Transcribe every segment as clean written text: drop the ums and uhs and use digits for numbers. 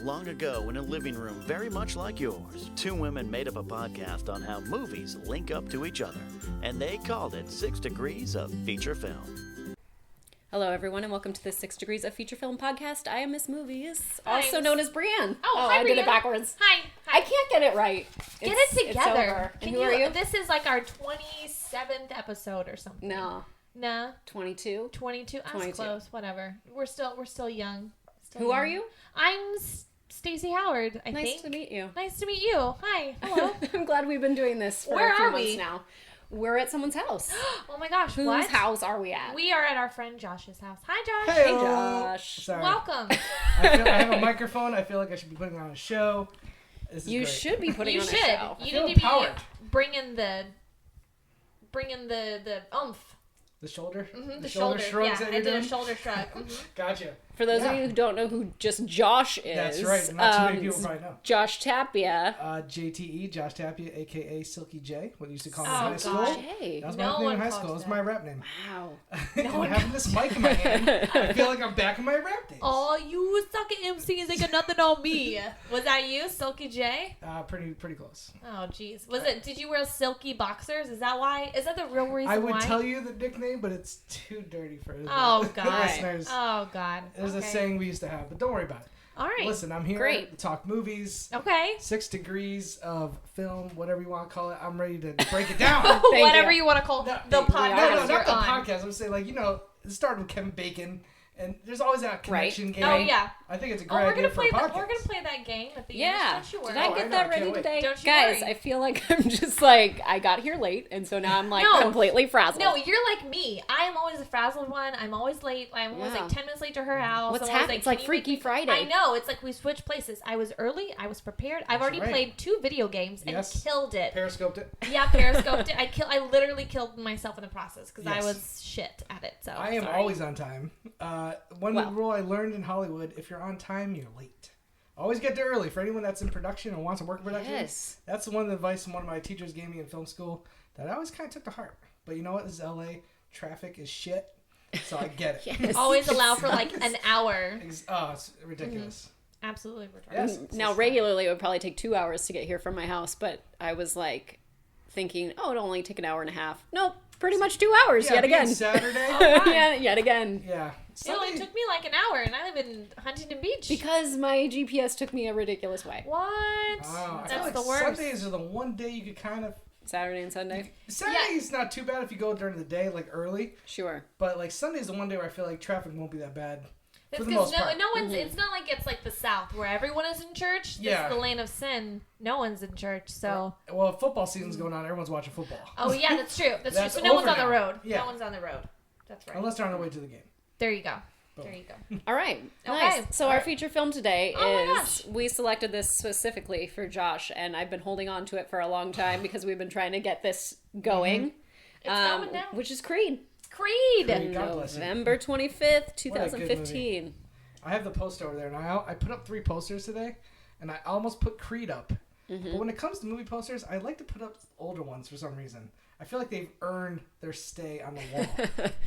long ago in a living room very much like yours, two women made up a podcast on how movies link up to each other, and they called it 6 Degrees of Feature Film. Hello, everyone, and welcome to the 6 Degrees of Feature Film podcast. I am Miss Movies, also known as Brienne. Hi, I did it backwards. Hi. I can't get it right. Get it together. And who are you? This is like our 27th episode or something. No. 22? 22. I was close. Whatever. We're still young. Who are you? I'm Stacey Howard, I think. Nice to meet you. Nice to meet you. Hi. Hello. I'm glad we've been doing this for a few months now. We're at someone's house. Oh my gosh. Whose house are we at? We are at our friend Josh's house. Hi, Josh. Hey, Josh. Sorry. Welcome. I have a microphone. I feel like I should be putting on a show. This is You great. should be putting on a show. You feel need to empowered. be bringing the oomph. The shoulder? The shoulder shrugs Yeah, that I you're did doing? a shoulder shrug. Gotcha. For those of you who don't know who just Josh is. That's right. Not too many people probably know. Josh Tapia. JTE, Josh Tapia, a.k.a. Silky J, what you used to call me Oh, in high school. Hey. That was No my nickname one in high calls school. It was that. my rap name. Wow. And having this mic in my hand, I feel like I'm back in my rap days. Oh, you suck at MCs. They got nothing on me. Was that you, Silky J? Pretty close. Oh, jeez. Did you wear silky boxers? Is that why? Is that the real reason why? I would tell you the nickname, but it's too dirty for Oh, the God. listeners. Oh, God. There's a saying we used to have, but don't worry about it. All right. Listen, I'm here to talk movies. Okay. 6 degrees of film, whatever you want to call it. I'm ready to break it down. Whatever you want to call the podcast. No, not the on. podcast. I'm saying, it started with Kevin Bacon, and there's always that connection game. Oh, yeah. I think it's a great idea for a podcast. We're going to play that game at the Yeah. end. Don't you worry. Did I get that ready today? Don't you Guys, worry. I feel like I'm just I got here late, and so now I'm completely frazzled. No, you're like me. I am always a frazzled one. I'm always late. I'm always 10 minutes late to her house. What's happening? It's like Freaky Friday. I know. It's like we switched places. I was early. I was prepared. I've already played 2 video games and killed it. Periscoped it. Yeah, periscoped it. I literally killed myself in the process because I was shit at it. So I am always on time. One rule I learned in Hollywood: if you're on time, you're late. Always get there early. For anyone that's in production or wants to work in production, that's one of the advice one of my teachers gave me in film school that I always kind of took to heart. But you know what? This is LA. Traffic is shit. So I get it. Always allow for like an hour. It's ridiculous. Mm-hmm. Absolutely ridiculous. Yes, now, regularly, it would probably take 2 hours to get here from my house, but I was thinking, it'll only take an hour and a half. Nope, pretty much 2 hours yet again. Saturday. Yet again. Yeah. It only took me like an hour, and I live in Huntington Beach. Because my GPS took me a ridiculous way. What? I That's feel the like worst. Sundays are the one day you could kind of. Saturday and Sunday? Saturday's not too bad if you go during the day, early. Sure. But Sunday's the one day where I feel like traffic won't be that bad. It's for the most part. No one's. It's not like it's like the South where everyone is in church. This is the land of sin. No one's in church. So. Well, if football season's going on, everyone's watching football. Oh yeah, that's true. That's true. So over no one's on now. the road. Yeah. No one's on the road. That's right. Unless they're on their way to the game. There you go. Boom. There you go. All right. Okay. Nice. So our feature film today my is, we selected this specifically for Josh, and I've been holding on to it for a long time because we've been trying to get this going. It's going now. Which is Creed. Creed. God bless you. November 25th, What a good 2015. I have the poster over there, and I put up 3 posters today, and I almost put Creed up. But when it comes to movie posters, I like to put up older ones for some reason. I feel like they've earned their stay on the wall.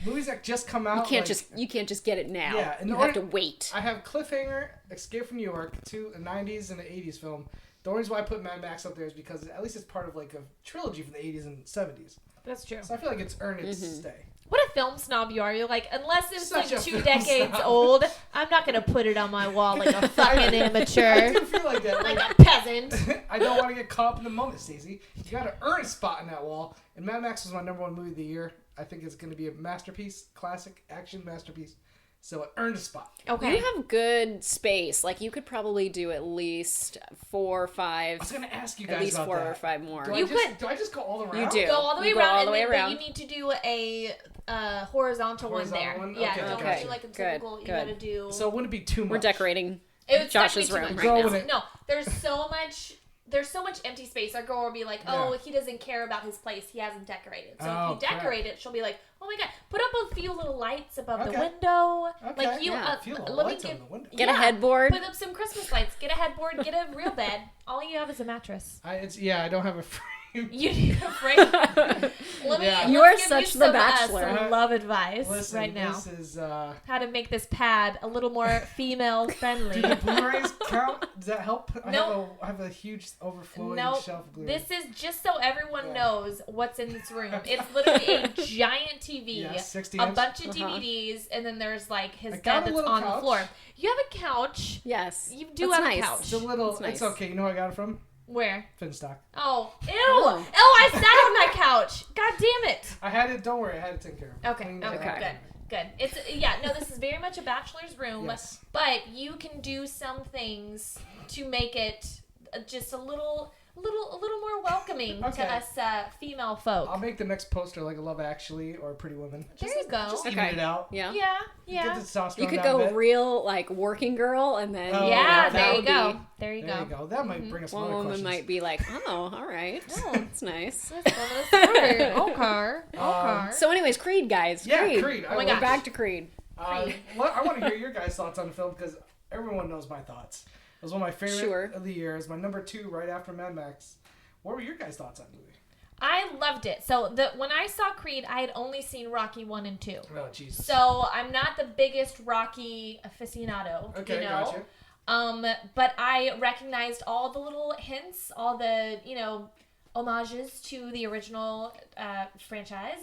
Movies that just come out. You can't just get it now. Yeah, you have to wait. I have Cliffhanger, Escape from New York, 2 a 90s and an 80s film. The only reason why I put Mad Max up there is because at least it's part of a trilogy from the 80s and 70s. That's true. So I feel like it's earned its stay. What a film snob you are. You're like, unless it's Such a 2 film decades snob. old, I'm not going to put it on my wall like a fucking I amateur. do feel like that. Like a peasant. I don't want to get caught up in the moment, Stacey. You got to earn a spot in that wall. And Mad Max was my #1 movie of the year. I think it's going to be a masterpiece, classic action masterpiece. So it earned a spot. Okay. You have good space. You could probably do at least 4 or 5. I was going to ask you guys at least about 4 that. or 5 more. Do I just go all around? You do. Go all the way You go around, all the way but around. you need to do a horizontal one there. one? Yeah, Okay, don't gotcha. do like a typical. You got to do. So it wouldn't be too much. We're decorating It's Josh's definitely room too much. right now. No, there's so much. There's so much empty space. Our girl will be like, "Oh, he doesn't care about his place. He hasn't decorated." So if you decorate it, she'll be like, "Oh my god, put up a few little lights above the window." Okay. Like you, Yeah. Feel the let me lights on give. the window. Get a headboard. Put up some Christmas lights. Get a headboard. Get a real bed. All you have is a mattress. I don't have a frame. You need a frame. You are such the Bachelor. Some love advice Listen, now. This is how to make this pad a little more female friendly. Do the Blu-rays count? Does that help? Nope. I have a huge overflowing shelf of Blu-rays. This is just so everyone knows what's in this room. It's literally a giant TV, 60 a inch. bunch of DVDs, and then there's like his I bed got a that's little on couch. the floor. You have a couch. Yes. You do That's have nice. a couch. It's a little. It's nice. It's okay. You know where I got it from? Where? Finstock. Oh, ew! Oh. I sat on that couch. God damn it! I had it. Don't worry. I had it taken care of. Okay. Cleaned Okay. it up. Good. It's this is very much a bachelor's room, Yes. but you can do some things to make it just a little more welcoming Okay. to us female folk. I'll make the next poster like a Love Actually or Pretty Woman. There you go. Just even it out. Yeah. Yeah. Get the testosterone You could down a go bit. real like working girl, and then Oh, Yeah, that there you would go. be- There you There you go. go. That might bring us One more woman questions. might be like, "Oh, all right, Oh. that's nice." Okay. So, anyways, Creed, guys. Yeah, Creed. Creed. Oh my We're gosh. back to Creed. Creed. I want to hear your guys' thoughts on the film because everyone knows my thoughts. It was one of my favorite Sure. of the year. It was my number 2 right after Mad Max. What were your guys' thoughts on the movie? I loved it. So when I saw Creed, I had only seen Rocky 1 and 2. Oh, Jesus. So I'm not the biggest Rocky aficionado. Okay, you know? gotcha. But I recognized all the little hints, all the, homages to the original franchise.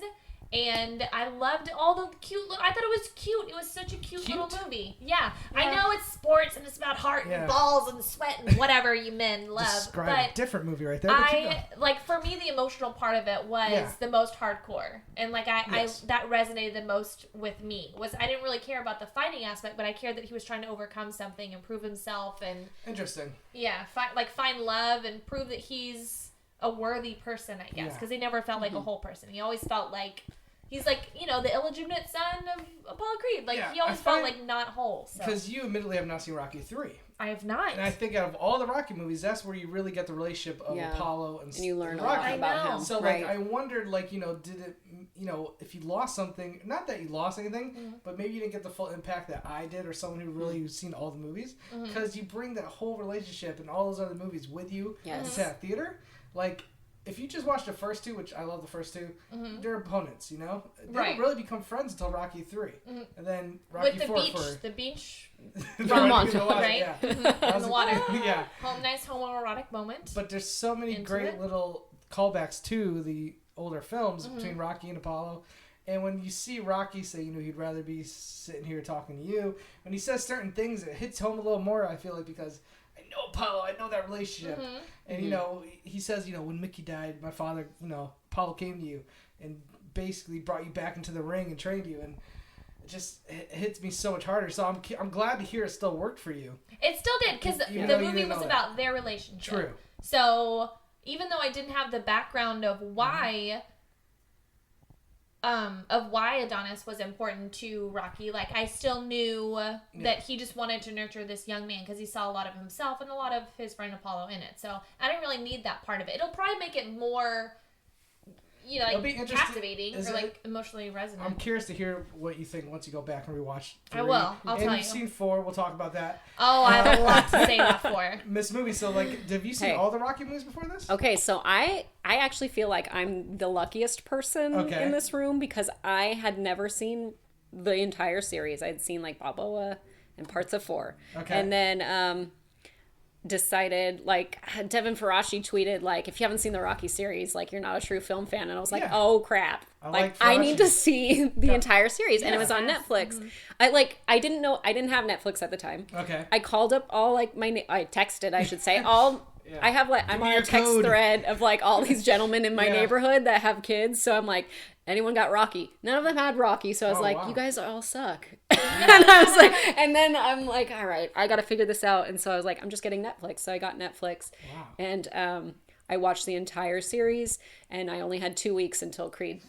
And I loved all the cute I thought it was cute. It was such a cute little movie. Yeah. I know it's sports and it's about heart and balls and sweat and whatever you men love. Describe but a different movie right there. But keep going. for me, the emotional part of it was the most hardcore. And I that resonated the most with me. I didn't really care about the fighting aspect, but I cared that he was trying to overcome something and prove himself and Interesting. find love and prove that he's a worthy person, I guess, because he never felt like a whole person. He always felt like he's like, the illegitimate son of Apollo Creed. He always felt like not whole. Because you admittedly have not seen Rocky 3. I have not. And I think out of all the Rocky movies, that's where you really get the relationship of Apollo and you learn a Rocky. lot about him. So, I wondered, did it, if you lost something, not that you lost anything, but maybe you didn't get the full impact that I did or someone who really who's seen all the movies. Because you bring that whole relationship and all those other movies with you to that theater. If you just watch the first 2, which I love the first 2, they're opponents, They don't really become friends until Rocky 3. And then Rocky 4 the beach Vermont, right? Yeah. In the water. Yeah. Nice homoerotic moment. But there's so many great little callbacks to the older films between Rocky and Apollo. And when you see Rocky say, he'd rather be sitting here talking to you, when he says certain things, it hits home a little more, I feel like, because I know Apollo, I know that relationship. And, he says, when Mickey died, my father, Apollo came to you and basically brought you back into the ring and trained you. And it hits me so much harder. So I'm glad to hear it still worked for you. It still did, because the movie was about their relationship. True. So even though I didn't have the background of why... why Adonis was important to Rocky, I still knew that he just wanted to nurture this young man because he saw a lot of himself and a lot of his friend Apollo in it. So I didn't really need that part of it. It'll probably make it more, captivating or emotionally resonant. I'm curious to hear what you think once you go back and rewatch 3. I will. I'll tell you. And you've seen 4. We'll talk about that. Oh, I have a lot to say about 4. Miss Movie. So, have you seen all the Rocky movies before this? Okay, so I actually feel like I'm the luckiest person in this room because I had never seen the entire series. I'd seen Balboa and parts of 4. Okay. And then decided, Devin Faraci tweeted, if you haven't seen the Rocky series, you're not a true film fan. And I was like, oh, crap. I need to see the entire series. And it was on Netflix. Mm-hmm. I didn't know, I didn't have Netflix at the time. Okay. I called up all, I texted, I should say, all... Yeah. I have I'm on a text thread of all these gentlemen in my neighborhood that have kids. So I'm like, anyone got Rocky? None of them had Rocky. So I was you guys all suck. and then I'm like, all right, I got to figure this out. And so I was like, I'm just getting Netflix. So I got Netflix and I watched the entire series and I only had 2 weeks until Creed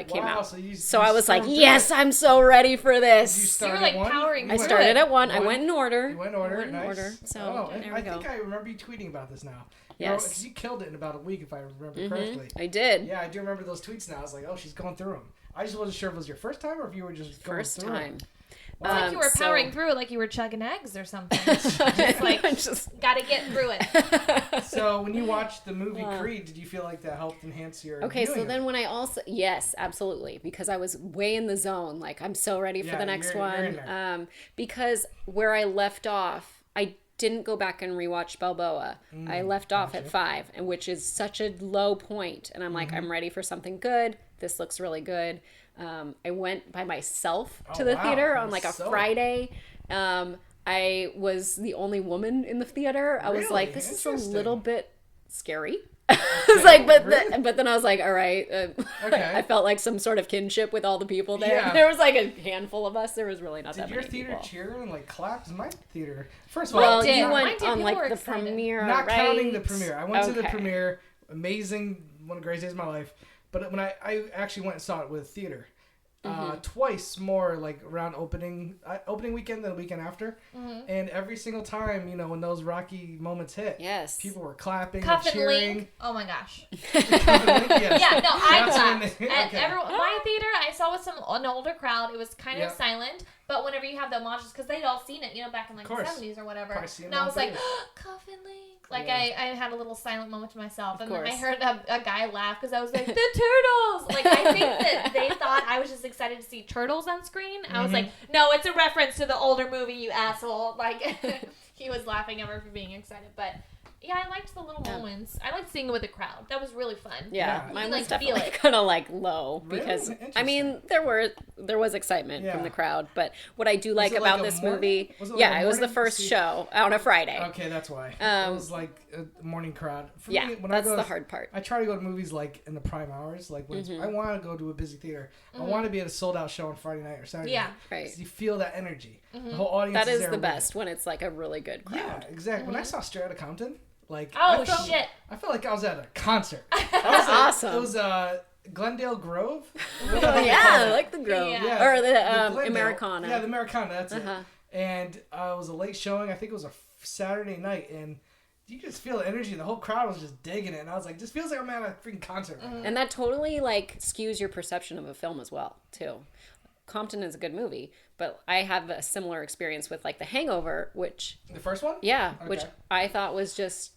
came out. So I was like, yes, I'm so ready for this. You were powering through. I started at 1. I went in order. You went in order. Nice. So there we go. I think I remember you tweeting about this now. Yes. Because you killed it in about a week, if I remember correctly. I did. Yeah, I do remember those tweets now. I was like, oh, she's going through them. I just wasn't sure if it was your first time or if you were just going through them. It's like you were powering through it like you were chugging eggs or something. Just gotta get through it. So when you watched the movie Creed, did you feel like that helped enhance your so then when I also yes, absolutely, because I was way in the zone, like I'm so ready for the next one. Because where I left off, I didn't go back and rewatch Balboa. I left off at 5, and which is such a low point, and I'm like, I'm ready for something good. This looks really good. I went by myself to the theater on like a Friday. I was the only woman in the theater. I was like, this is a little bit scary. I was like, but then I was like, all right. I felt like some sort of kinship with all the people there. Yeah. There was like a handful of us. There was really not that many people. Did your theater cheer and like clap? My theater. First of all, you went on like the premiere, not counting the premiere. I went to the premiere. Amazing, one of the greatest days of my life. But when I actually went and saw it with a theater. Twice more like around opening weekend than the weekend after, and every single time, you know, when those Rocky moments hit, people were clapping, Cuff and cheering. Link. Oh my gosh! Cuff and Link, yes. Yeah, no, I clapped. At my theater, I saw with an older crowd. It was kind of silent, but whenever you have the homages, because they'd all seen it, you know, back in like the 70s or whatever, and I was like, Cuff and Link. Like, I had a little silent moment to myself. And then I heard a guy laugh because I was like, the turtles! Like, I think that they thought I was just excited to see turtles on screen. I was like, no, it's a reference to the older movie, you asshole. Like, he was laughing at me for being excited. But, yeah, I liked the little moments. I liked seeing it with the crowd. That was really fun. Yeah, mine was definitely kind of like low because I mean there was excitement from the crowd, but what I do like about this movie, it was the first show on a Friday. Okay, that's why. It was like a morning crowd. For me, when that's the hard part. I try to go to movies like in the prime hours, like when I want to go to a busy theater. I want to be at a sold out show on Friday night or Saturday. Yeah, right. So you feel that energy. The whole audience. That is there the best when it's like a really good crowd. Yeah, exactly. When I saw Straight Outta Compton. Like, shit! I felt like I was at a concert. That was awesome. It was Glendale Grove. I like the Grove. Yeah. Or the Americana. Yeah, the Americana. That's it. And it was a late showing. I think it was a Saturday night, and you could just feel the energy. The whole crowd was just digging it, and I was like, "Just feels like I'm at a freaking concert." Right now. And that totally like skews your perception of a film as well, too. Compton is a good movie, but I have a similar experience with like The Hangover, which the first one, which I thought was just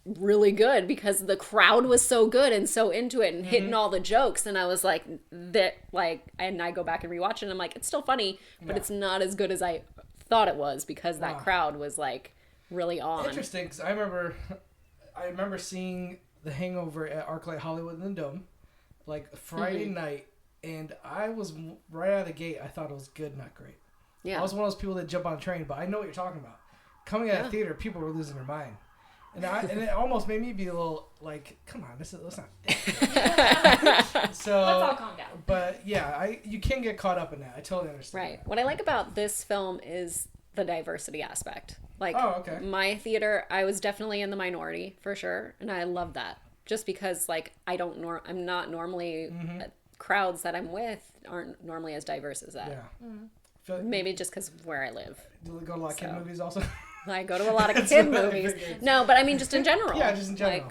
really good because the crowd was so good and so into it and hitting all the jokes, and I was like and I go back and rewatch it and I'm like, it's still funny, but it's not as good as I thought it was because that crowd was like really on. Interesting, because I remember seeing The Hangover at ArcLight Hollywood in the Dome like Friday night. And I was right out of the gate. I thought it was good, not great. Yeah, I was one of those people that jump on a train, but I know what you're talking about. Coming out of theater, people were losing their mind, and it almost made me be a little like, "Come on, let's not." So let's all calm down. But yeah, you can get caught up in that. I totally understand. Right. What I like about this film is the diversity aspect. Like, my theater, I was definitely in the minority for sure, and I love that. Just because, like, I'm not normally. Crowds that I'm with aren't normally as diverse as that. Yeah. Maybe just because of where I live. Do you go to a lot of kid movies also? I go to a lot of kid movies. No, but I mean just in general. Yeah, just in general.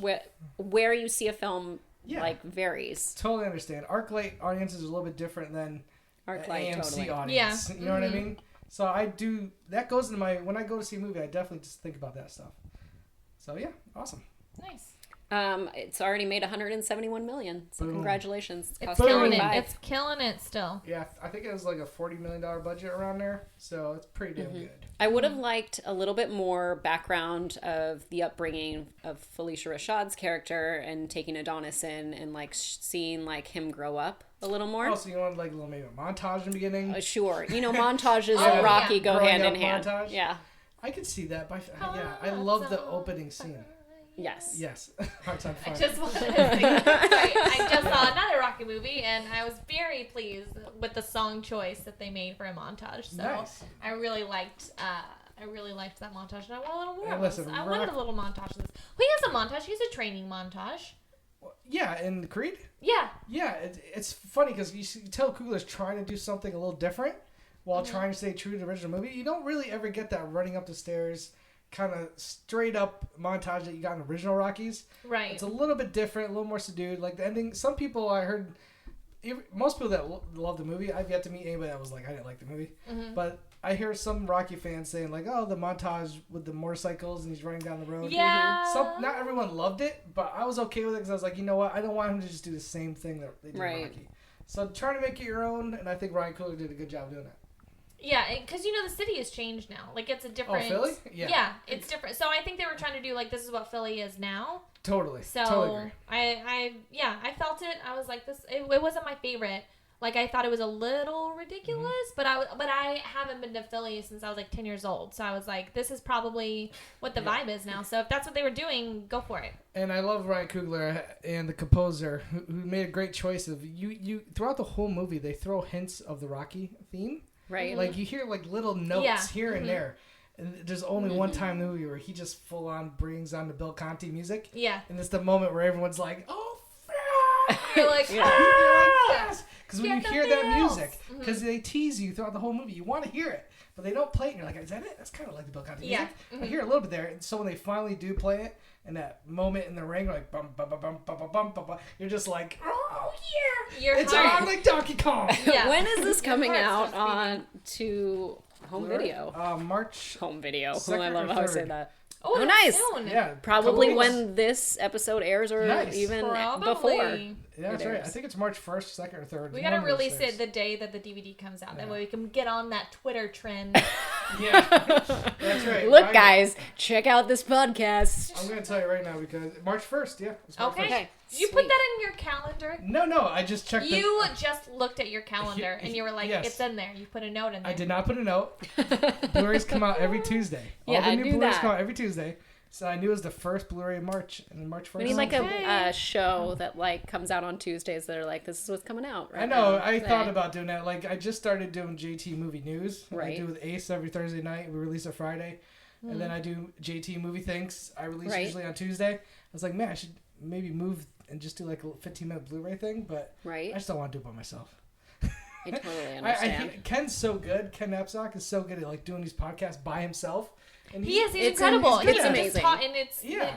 Like, where you see a film like varies. Totally understand. ArcLight audiences are a little bit different than AMC totally. audience. Yeah. You know what I mean? So that goes into when I go to see a movie, I definitely just think about that stuff. So yeah, awesome. Nice. It's already made 171 million. So congratulations. It's killing it. It's killing it still. Yeah, I think it was like a $40 million budget around there. So it's pretty damn good. I would have liked a little bit more background of the upbringing of Felicia Rashad's character and taking Adonis in and like seeing like him grow up a little more. Oh, so you want like maybe a montage in the beginning? Sure. You know, montages and Rocky go hand in hand. Montage? Yeah. I could see that. I love the opening scene. Yes. Hearts on Fire. I just saw another Rocky movie, and I was very pleased with the song choice that they made for a montage. So nice. I really liked that montage, and I want a little more. I wanted a little montage of this. He has a montage. He's a training montage. Yeah, in Creed. Yeah. Yeah, it's funny because you tell Coogler's trying to do something a little different while trying to stay true to the original movie. You don't really ever get that running up the stairs kind of straight up montage that you got in the original Rockies. Right. It's a little bit different, a little more subdued. Like the ending, some people I heard most people that love the movie, I've yet to meet anybody that was like, I didn't like the movie. Mm-hmm. But I hear some Rocky fans saying like, oh, the montage with the motorcycles and he's running down the road. Yeah. Not everyone loved it, but I was okay with it because I was like, you know what? I don't want him to just do the same thing that they did in Rocky. So try to make it your own, and I think Ryan Coogler did a good job doing that. Yeah, because the city has changed now. Like, it's a different... Oh, Philly? Yeah, it's different. So I think they were trying to do, like, this is what Philly is now. Totally. So, totally agree. I felt it. I was like, it wasn't my favorite. Like, I thought it was a little ridiculous, but I haven't been to Philly since I was, like, 10 years old. So I was like, this is probably what the vibe is now. So if that's what they were doing, go for it. And I love Ryan Coogler and the composer who made a great choice of... You throughout the whole movie, they throw hints of the Rocky theme. Right. Like, you hear, like, little notes here and there. And there's only one time in the movie where he just full-on brings on the Bill Conti music. Yeah. And it's the moment where everyone's like, oh, you're like, yes! Because when you hear that music, because they tease you throughout the whole movie, you want to hear it. But they don't play it, and you're like, is that it? That's kind of like the Bill Conti music. I hear a little bit there. And so when they finally do play it, and that moment in the ring, like, bum, bum, bum, bum, bum, bum, bum, bum, you're just like, oh, yeah! It's on like Donkey Kong! Yeah. When is this coming out on to home video? March. Home video. I love how I say that. Oh, nice. Soon. Yeah. Probably when this episode airs or even before. Yeah, that's right. I think it's March 1st, 2nd, or 3rd. We gotta release it the day that the DVD comes out. That way we can get on that Twitter trend. Yeah, that's right. Look, guys, check out this podcast. I'm gonna tell you right now because March 1st, yeah. Okay. You put that in your calendar? No, I just checked. You just looked at your calendar and you were like, it's in there. You put a note in there. I did not put a note. Blu-rays come out every Tuesday. Yeah, All the new Blu-rays come out every Tuesday. So I knew it was the first Blu-ray of March, and March 1st. We need like a show that like comes out on Tuesdays that are like, this is what's coming out. Right I know. now. I thought about doing that. Like I just started doing JTE movie news. Right. I do with Ace every Thursday night. We release it Friday, and then I do JTE movie things. I release usually on Tuesday. I was like, man, I should maybe move and just do like a 15-minute Blu-ray thing, but I just don't want to do it by myself. I totally understand. Ken's so good. Ken Napzok is so good at like doing these podcasts by himself. And he's incredible. It's amazing.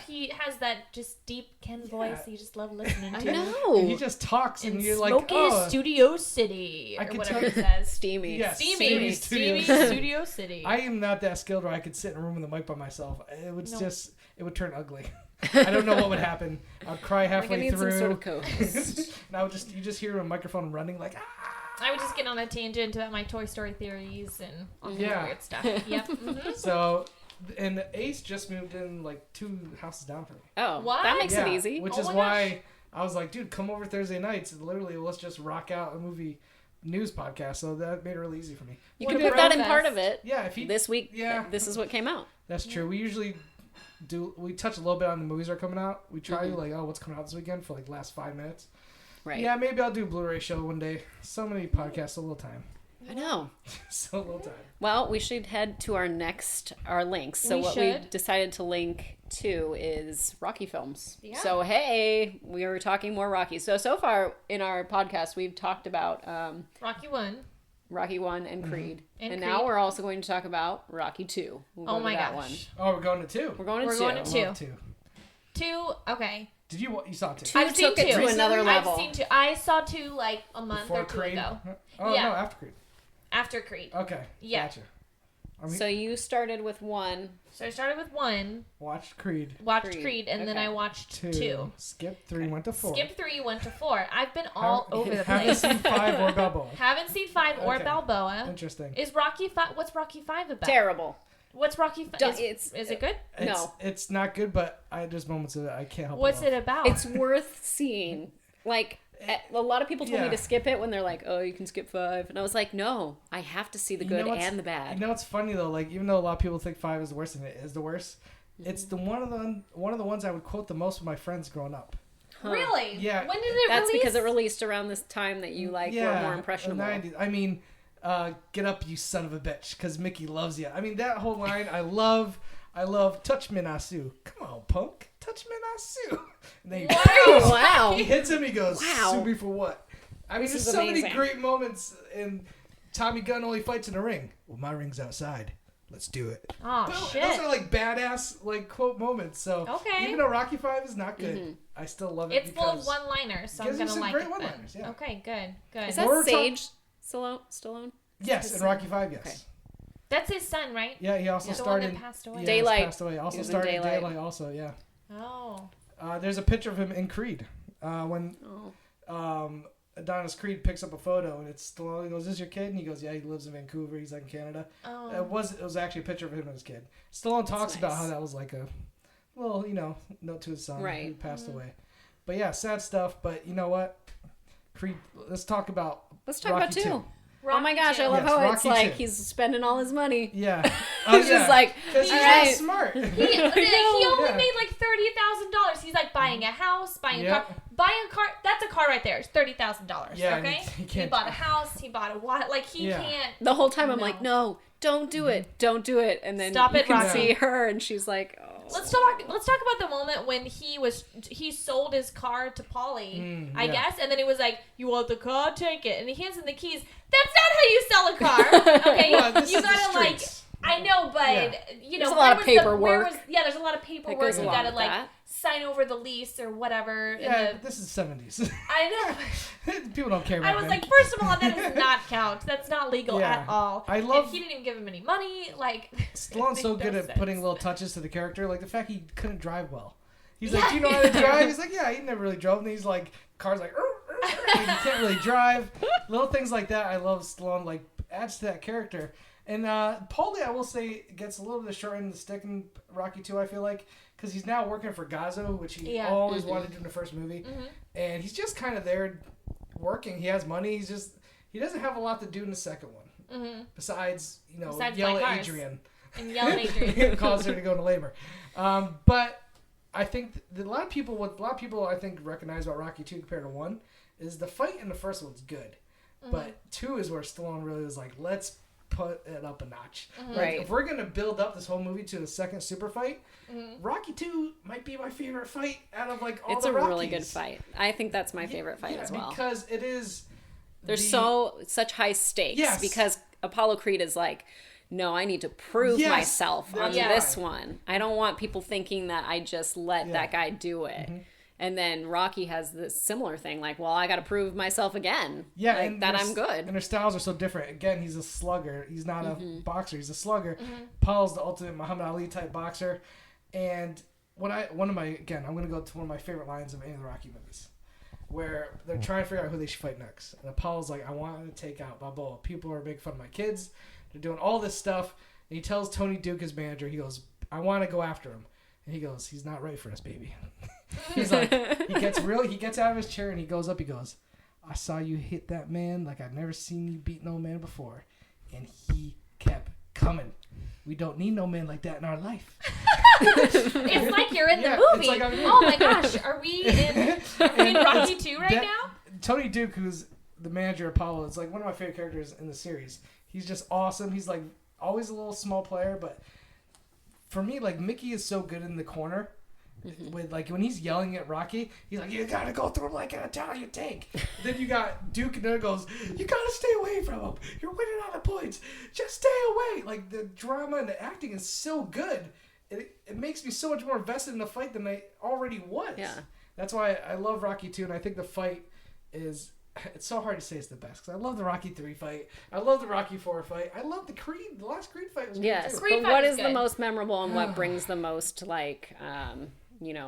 He has that just deep Ken voice you just love listening to. I know. And he just talks and you're like, Smoky Studio City. Or whatever he says. Steamy. Yeah, Steamy Studio City. I am not that skilled where I could sit in a room with a mic by myself. It would it would turn ugly. I don't know what would happen. I'd cry halfway through. Some sort of co-host. And you just hear a microphone running like, I would just get on a tangent about my Toy Story theories and all that weird stuff. Yep. Mm-hmm. So, and Ace just moved in like 2 houses down from me. Oh, what? That makes it easy. Which is why I was like, dude, come over Thursday nights. And literally, let's just rock out a movie news podcast. So that made it really easy for me. You can put that in part of it. Yeah, this week. Yeah, this is what came out. That's true. We usually we touch a little bit on the movies that are coming out. We try like, what's coming out this weekend for like last 5 minutes. Right. Yeah, maybe I'll do a Blu-ray show one day. So many podcasts, so little time. I know. So little time. Well, we should head to our links. So we decided to link to is Rocky films. Yeah. So hey, we were talking more Rocky. So far in our podcast, we've talked about Rocky 1. Rocky 1 and Creed. And now we're also going to talk about Rocky 2. Oh my gosh. Oh, we're going to 2. We're going to 2. 2, okay. Did you saw 2? 2 I've took it to another level. I've seen 2. I saw 2 like a month or 2 ago. Oh, no, after Creed. After Creed. Okay. Yeah. Gotcha. So you started with 1. So I started with 1. Watched Creed. And then I watched 2. Skipped 3, went to 4. Skipped 3, went to 4. I've been all over the Haven't place. seen 5 or Balboa. Haven't seen 5 or Balboa. Interesting. Is Rocky 5? What's Rocky 5 about? Terrible. What's Rocky 5? Is it good? No. It's not good, but there's moments of it I can't help What's it about? It's worth seeing. Like, a lot of people told me to skip it when they're like, oh, you can skip 5. And I was like, no, I have to see the good and the bad. You know what's funny, though? Like, even though a lot of people think 5 is the worst, and it is the worst, it's one of the ones I would quote the most with my friends growing up. Huh. Really? Yeah. When did it release? That's because it released around this time that you were more impressionable. 90s. I mean, get up, you son of a bitch, because Mickey loves you. I mean, that whole line, I love touch me nasu. Come on, punk. Touch me nasu. And then he hits him, he goes, sue me for what? I mean, there's so many great moments, and Tommy Gunn only fights in the ring. Well, my ring's outside. let's do it. Oh, but shit. Those are like badass like quote moments. So even though Rocky 5 is not good, I still love it. It's full of one-liners, so I'm gonna like it. One-liners, yeah. Okay, good. Is that Sage Stallone? Yes, in Rocky 5, yes. Okay. That's his son, right? Yeah, he also started. The one that passed away. Daylight. Passed away. Also started in Daylight. Also, yeah. Oh. There's a picture of him in Creed when Adonis Creed picks up a photo and it's Stallone. He goes, "Is this your kid?" And he goes, "Yeah, he lives in Vancouver. He's like in Canada." Oh. It was actually a picture of him and his kid. Stallone talks about how that was like a little, note to his son who passed away. But yeah, sad stuff. But you know what? Creed. Let's talk about Rocky 2. Oh my goch, I love how Rocky it's like 2. he's spending all his money. Yeah. He's just like, he's not smart. He only made like $30,000. He's like buying a house, buying a car. Buying a car, that's a car right there. It's $30,000. Yeah, okay? He bought a house, he bought a what? Like, he can't. The whole time I'm like, no, don't do it. Don't do it. And then Stop you it, can Rocky. see her and she's like, oh. Let's talk about the moment when he sold his car to Polly, I guess, and then he was like, "You want the car? Take it." And he hands him the keys. That's not how you sell a car. Okay, well, you gotta like. I know, but there's a lot of paperwork. There's a lot of paperwork. You gotta like sign over the lease or whatever. Yeah, but this is 70s. I know. People don't care about I was like, first of all, that does not count. That's not legal at all. I love. And he didn't even give him any money. Like, Stallone's so good at putting little touches to the character, like the fact he couldn't drive well. He's like, "Do you know how to drive?" He's like, "Yeah, he never really drove." And he's like, "Car's like, he can't really drive." Little things like that. I love Stallone. Like adds to that character. And Paulie, I will say, gets a little bit of short end of the stick in Rocky 2, I feel like, because he's now working for Gazzo, which he always wanted to do in the first movie. And he's just kind of there working. He has money. He doesn't have a lot to do in the second one. Besides yell at Adrian. And yell at Adrian. Cause her to go into labor. But I think that a lot of people I think recognize about Rocky 2 compared to 1 is the fight in the first one's good. But 2 is where Stallone really was like, let's put it up a notch. Like, if we're gonna build up this whole movie to the second super fight, Rocky 2 might be my favorite fight out of like all the Rockies. It's a really good fight. I think that's my favorite fight as well. Because it is. There's such high stakes because Apollo Creed is like, no, I need to prove myself on this one. I don't want people thinking that I just let that guy do it. And then Rocky has this similar thing, like, well, I got to prove myself again. Yeah, like, that I'm good. And their styles are so different. Again, he's a slugger. He's not a boxer. He's a slugger. Paul's the ultimate Muhammad Ali type boxer. And I'm going to go to one of my favorite lines of any of the Rocky movies, where they're trying to figure out who they should fight next. And Apollo's like, I want to take out Balboa. People are making fun of my kids. They're doing all this stuff. And he tells Tony Duke, his manager, he goes, I want to go after him. And he goes, he's not right for us, baby. He's like, he gets out of his chair and he goes up, he goes, I saw you hit that man like I've never seen you beat no man before. And he kept coming. We don't need no man like that in our life. It's like you're in the movie. Like oh my gosh, are we in Rocky 2 now? Tony Duke, who's the manager of Apollo, is like one of my favorite characters in the series. He's just awesome. He's like always a little small player, but for me, like Mickey is so good in the corner. With like when he's yelling at Rocky, he's like, "You gotta go through him like an Italian tank." Then you got Duke, and then it goes, "You gotta stay away from him. You're winning on the points. Just stay away." Like the drama and the acting is so good. It makes me so much more invested in the fight than I already was. Yeah, that's why I love Rocky 2, and I think the fight is. It's so hard to say it's the best because I love the Rocky 3 fight. I love the Rocky 4 fight. I love the Creed. The last Creed fight was good too. But what is the most memorable and what brings the most like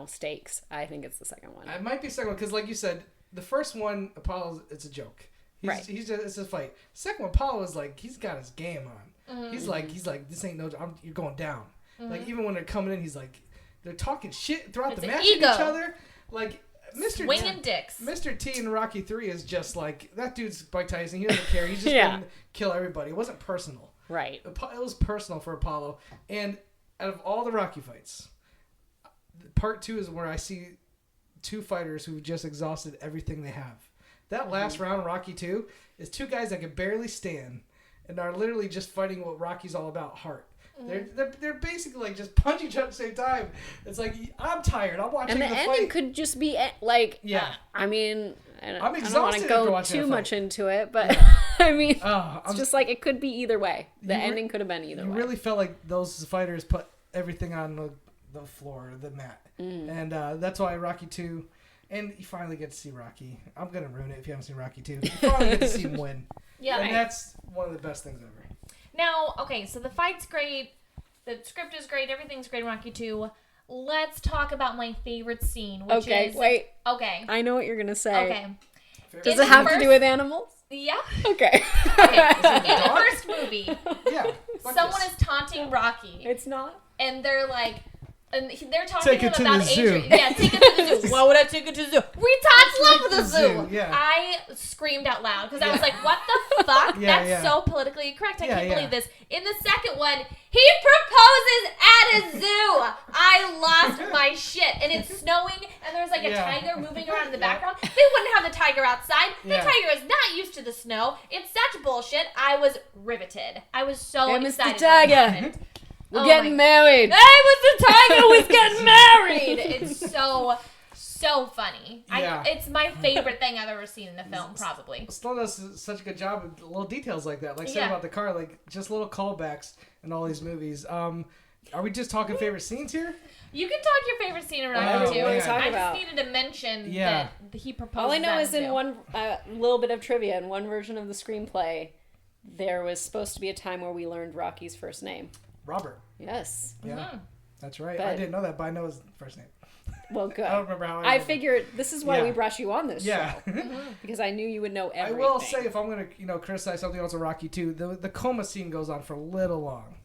stakes? I think it's the second one. It might be the second one because, like you said, the first one, Apollo, it's a joke. He's just it's a fight. Second one, Apollo is like he's got his game on. He's like this ain't no. You're going down. Like even when they're coming in, he's like they're talking shit throughout the match with each other. Like. Mr. T in Rocky 3 is just like that dude's Mike Tyson. He doesn't care. He's just gonna kill everybody. It wasn't personal. Right. It was personal for Apollo. And out of all the Rocky fights, part 2 is where I see two fighters who've just exhausted everything they have. That last round in Rocky 2 is two guys that can barely stand and are literally just fighting what Rocky's all about, heart. They're basically like just punch each other at the same time. It's like, I'm tired. I'm watching the fight. And the ending could just be like, I mean, I'm exhausted. I don't want to go too much into it, but I mean, it's just like it could be either way. The ending could have been either way. You really felt like those fighters put everything on the floor, the mat, and that's why Rocky 2. And you finally get to see Rocky. I'm gonna ruin it if you haven't seen Rocky 2. You finally get to see him win. Yeah, and that's one of the best things ever. Now, okay, so the fight's great, the script is great, everything's great in Rocky 2. Let's talk about my favorite scene, which is... wait. Okay. I know what you're gonna say. Okay. Does it have to do with animals? Yeah. Okay. In the first movie, someone is taunting Rocky. It's not. And they're like... And they're talking to him about Adrian. Yeah, take it to the zoo. Why would I take it to the zoo? Retards love the zoo. Yeah. I screamed out loud because I was like, what the fuck? That's so politically correct. I can't believe this. In the second one, he proposes at a zoo. I lost my shit. And it's snowing, and there's like a tiger moving around in the background. They wouldn't have the tiger outside. The tiger is not used to the snow. It's such bullshit. I was riveted. I was so excited. Mr. Tiger. We're getting married. Hey, Mr. Tiger was getting married. It's so funny. It's my favorite thing I've ever seen in a film, probably. Stallone does such a good job with little details like that. Like saying about the car, like just little callbacks in all these movies. Are we just talking favorite scenes here? You can talk your favorite scene around too. I just needed to mention that he proposed. All I know is in one little bit of trivia, in one version of the screenplay, there was supposed to be a time where we learned Rocky's first name. Robert. Yes. Yeah, that's right. I didn't know that, but I know his first name. Well, good. I don't remember how I figured this is why we brought you on this show. Mm-hmm. Because I knew you would know everything. I will say, if I'm going to criticize something else in Rocky 2, the coma scene goes on for a little long.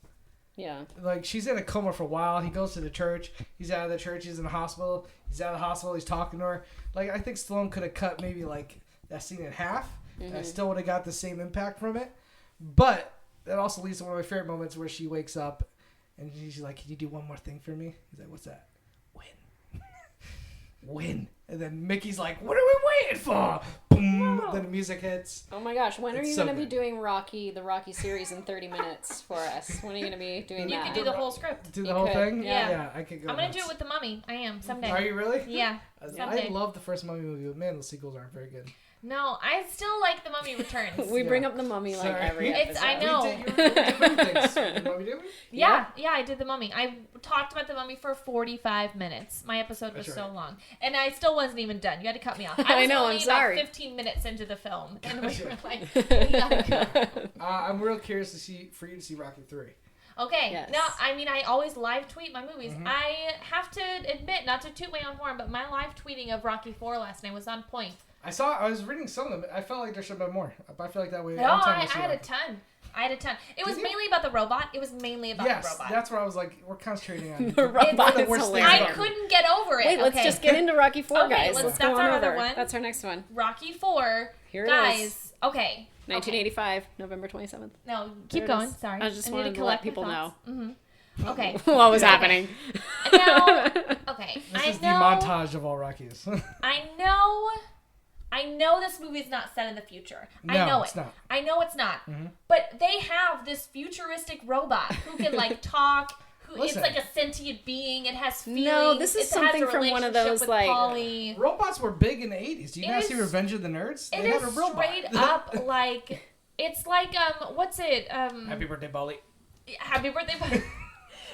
Yeah. Like, she's in a coma for a while. He goes to the church. He's out of the church. He's in the hospital. He's out of the hospital. He's talking to her. Like, I think Stallone could have cut maybe, like, that scene in half. And I still would have got the same impact from it. But that also leads to one of my favorite moments where she wakes up and she's like, can you do one more thing for me? He's like, what's that? Win. Win. And then Mickey's like, what are we waiting for? Boom. Then the music hits. Oh my gosh, when are you going to be doing the Rocky series in 30 minutes for us? When are you going to be doing that? You can do the whole script. Do the whole thing? Yeah, I could go. I'm going to do it with the Mummy. I am, someday. Are you really? Yeah. I love the first Mummy movie, but man, the sequels aren't very good. No, I still like The Mummy Returns. We bring up The Mummy like every episode. I know. Mummy, did we? Yeah, I did The Mummy. I talked about The Mummy for 45 minutes. My episode was so long. And I still wasn't even done. You had to cut me off. I know, I'm sorry. About 15 minutes into the film. And we were like, we gotta go. I'm real curious for you to see Rocky 3. Okay. Yes. Now, I mean, I always live tweet my movies. I have to admit, not to toot my own horn, but my live tweeting of Rocky 4 last night was on point. I was reading some of them. I felt like there should have been more. I feel like that way. No, I had a ton. It was mainly about the robot. It was mainly about the robot. Yes, that's where I was like, we're concentrating on the robot. I couldn't get over it. Wait, let's just get into Rocky 4, guys. That's our other one. That's our next one. Rocky 4. Here it is. Okay. 1985, November 27th. No, keep going. Sorry. I just wanted to let people know. Mm-hmm. Okay. What was happening? Now, okay. This is the montage of all Rockies. I know this movie's not set in the future. No, I know it's not. I know it's not. But they have this futuristic robot who can like talk. It's like a sentient being. It has feelings. No, this is something from one of those like Polly. Robots were big in the 80s. Do you not see Revenge of the Nerds? They had a robot. Straight up like it's like what's it? Happy birthday, Polly. Happy birthday, Polly.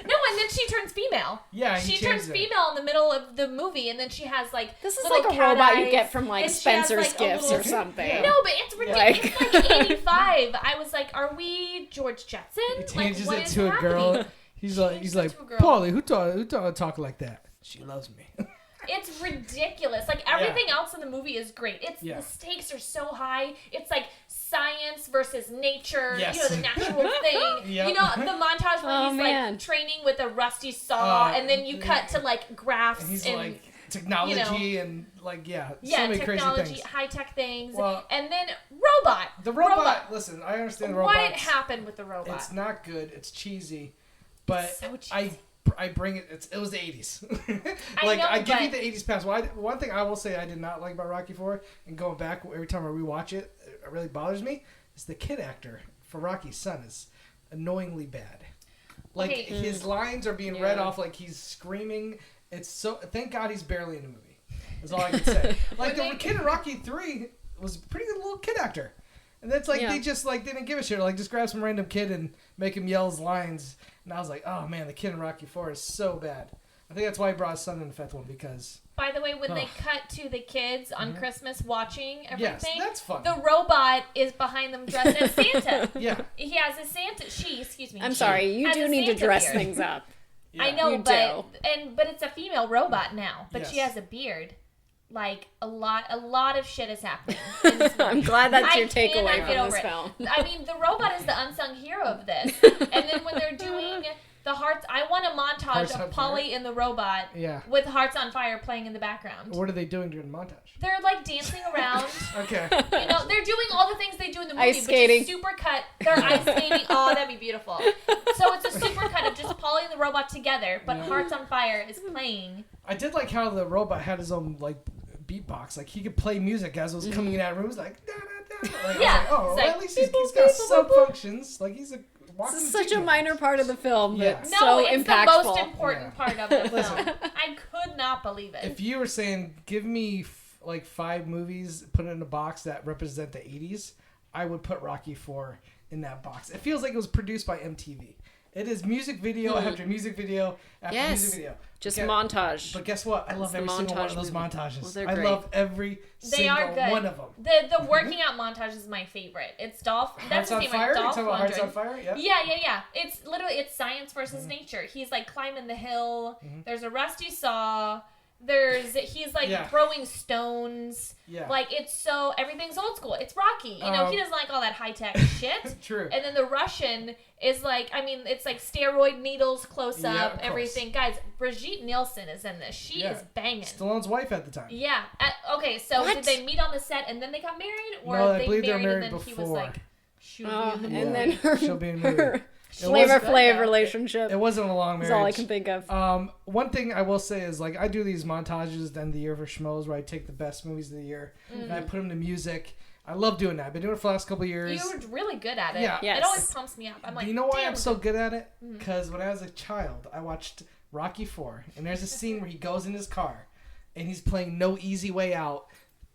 No, and then she turns female. Yeah, she turns female in the middle of the movie, and then she has like this is like a robot you get from like Spencer's Gifts or something. No, but it's ridiculous. It's like 85. I was like, are we George Jetson? He changes like, it to a girl. He's like, Paulie, who talk like that? She loves me. It's ridiculous. Like everything else in the movie is great. The stakes are so high. It's like science versus nature. Yes. You know, the natural thing. Yep. You know, the montage where he's like training with a rusty saw, and then you cut to like graphs and he's and like technology and like so many technology, crazy things. high tech things, well, and then robot. The robot. Listen, I understand the robot. What happened with the robot? It's not good. It's cheesy, but it's so cheesy. I bring it. It was the 80s. I give you the 80s pass. Well, one thing I will say I did not like about Rocky 4, and going back every time I rewatch it, it really bothers me. Is the kid actor for Rocky's son is annoyingly bad. Like, his lines are being read off like he's screaming. It's so... Thank God he's barely in the movie. That's all I can say. Like, the kid in Rocky 3 was a pretty good little kid actor. And that's like, they just, like, didn't give a shit. Like, just grab some random kid and make him yell his lines. And I was like, oh, man, the kid in Rocky 4 is so bad. I think that's why he brought his son in the fifth one, because... By the way, when they cut to the kids on Christmas watching everything, that's fun. The robot is behind them dressed as Santa. Yeah. He has a Santa... I'm sorry, you do need to dress things up. Yeah. I know, but it's a female robot now. But she has a beard. Like, a lot of shit is happening. I'm glad that's your takeaway from this film. I mean, the robot is the unsung hero of this. And then when they're doing the hearts, I want a montage of Polly and the robot with Hearts on Fire playing in the background. What are they doing during the montage? They're, like, dancing around. Okay. You know, they're doing all the things they do in the movie. Ice skating. Which is super cut. They're ice skating. Oh, that'd be beautiful. So it's a super cut of just Polly and the robot together, but Hearts on Fire is playing. I did like how the robot had his own, like, beatbox. Like, he could play music as it was coming in that room. It was like, da-da-da. Like, I was like, oh, well, at least he's got some functions. Like, he's a walking This is such a minor part of the film, but no, so it's impactful. the most important part of the film. I could not believe it. If you were saying, give me, like, 5 movies, put it in a box that represent the 80s, I would put Rocky 4 in that box. It feels like it was produced by MTV. It is music video after music video after music video. Just montage. But guess what? I love every single one of those montages. Well, I love every single one of them. The working out montage is my favorite. It's Dolph. That's his name, right? Dolph Lundgren. Hearts on Fire? Yeah. It's literally science versus nature. He's like climbing the hill. There's a rusty saw. He's like throwing stones. Yeah. Like, it's so, everything's old school. It's Rocky. You know, he doesn't like all that high-tech shit. True. And then the Russian is like, I mean, it's like steroid needles, close up, everything. Guys, Brigitte Nielsen is in this. She is banging. Stallone's wife at the time. Yeah. Okay, so did they meet on the set and then they got married? Or no, they believe married they were and then before. he was like, she'll be in the and then she'll be in the movie. Flavor Flav relationship. It wasn't a long marriage. That's all I can think of. One thing I will say is, like, I do these montages at the end of the year for Schmoes where I take the best movies of the year and I put them to music. I love doing that. I've been doing it for the last couple of years. You were really good at it. Yeah. Yes. It always pumps me up. I'm like, you know why I'm so good at it? Because when I was a child, I watched Rocky 4, and there's a scene where he goes in his car and he's playing No Easy Way Out,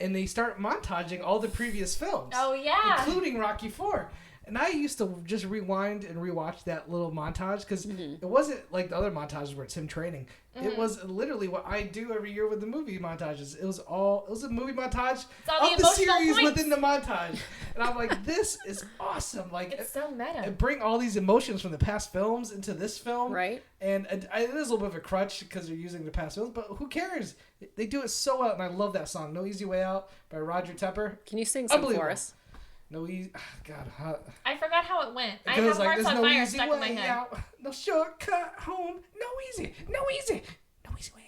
and they start montaging all the previous films. Oh, yeah. Including Rocky 4. And I used to just rewind and rewatch that little montage because it wasn't like the other montages where it's him training. It was literally what I do every year with the movie montages. It was a movie montage of the series within the montage. And I'm like, this is awesome. Like, it's so meta. It bring all these emotions from the past films into this film. Right. And it is a little bit of a crutch because they're using the past films, but who cares? They do it so well, and I love that song, No Easy Way Out by Roger Tepper. Can you sing some for us? No easy. God, I forgot how it went. I have Hearts on Fire stuck in my head. Out, no shortcut home. No easy way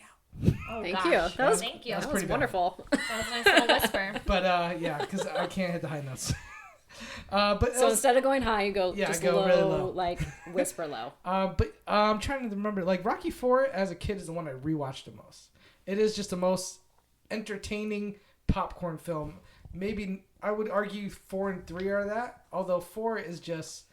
out. Oh, Thank you. Thank you. That was wonderful. That was a nice little whisper. But because I can't hit the high notes. So instead of going high, you go low, really low, like whisper low. But I'm trying to remember. Like, Rocky 4 as a kid is the one I rewatched the most. It is just the most entertaining popcorn film. Maybe I would argue 4 and 3 are that. Although 4 is just,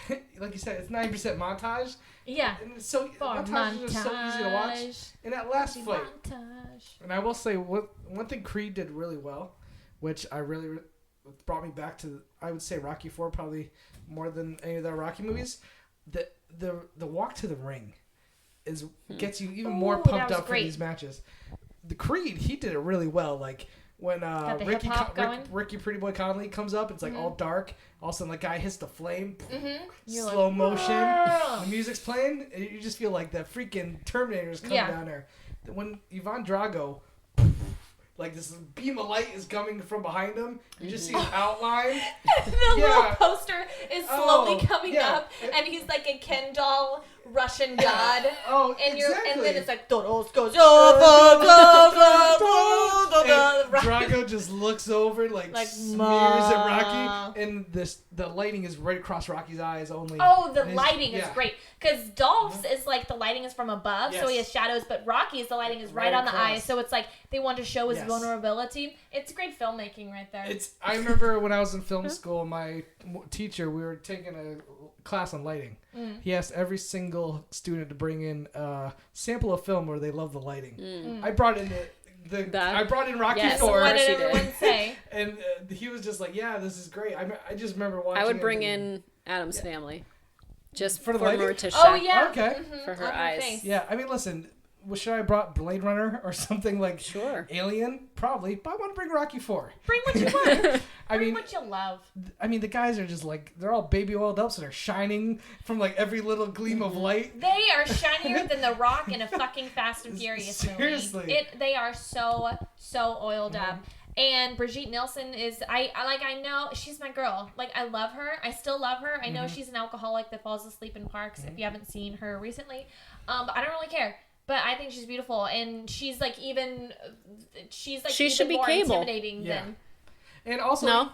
like you said, it's 90% montage. Yeah. And it's so montage is so easy to watch. And that last fight. And I will say one thing Creed did really well, which I really brought me back to, I would say Rocky 4 probably more than any of the Rocky movies. The walk to the ring gets you even more pumped up for these matches. The Creed, he did it really well. Like, when Ricky Pretty Boy Conley comes up, it's like all dark. All of a sudden, the guy hits the flame, slow motion. The music's playing, and you just feel like the freaking Terminator's coming down there. When Ivan Drago, like this beam of light is coming from behind him, you just see an outline. The little poster is slowly coming up, and he's like a Ken doll Russian god. And then it's like Toros goes. Drago just looks over, like smears at Rocky, and the lighting is right across Rocky's eyes only. Oh, the lighting is great. Because Dolph's is like the lighting is from above, so he has shadows, but Rocky's the lighting is right on the eyes, so it's like they want to show his vulnerability. It's great filmmaking right there. I remember when I was in film school, my teacher, we were taking a class on lighting. He asked every single student to bring in a sample of film where they love the lighting. I brought in I brought in Rocky IV. What did everyone say? And he was just like, "Yeah, this is great." I just remember watching. I would bring in Addams Family, just for her to Oh yeah, okay, for her eyes. Yeah, I mean, listen. Should I have brought Blade Runner or something like Alien? Probably, but I want to bring Rocky IV. Bring what you want. Bring what you love. I mean, the guys are just like, they're all baby oiled up, so they're shining from like every little gleam of light. They are shinier than The Rock in a fucking Fast and Furious movie. Seriously. They are so oiled up. And Brigitte Nielsen is, I know, she's my girl. Like, I love her. I still love her. I know she's an alcoholic that falls asleep in parks, if you haven't seen her recently. But I don't really care. But I think she's beautiful, and she's like she should be more Cable. Intimidating than. And also, no,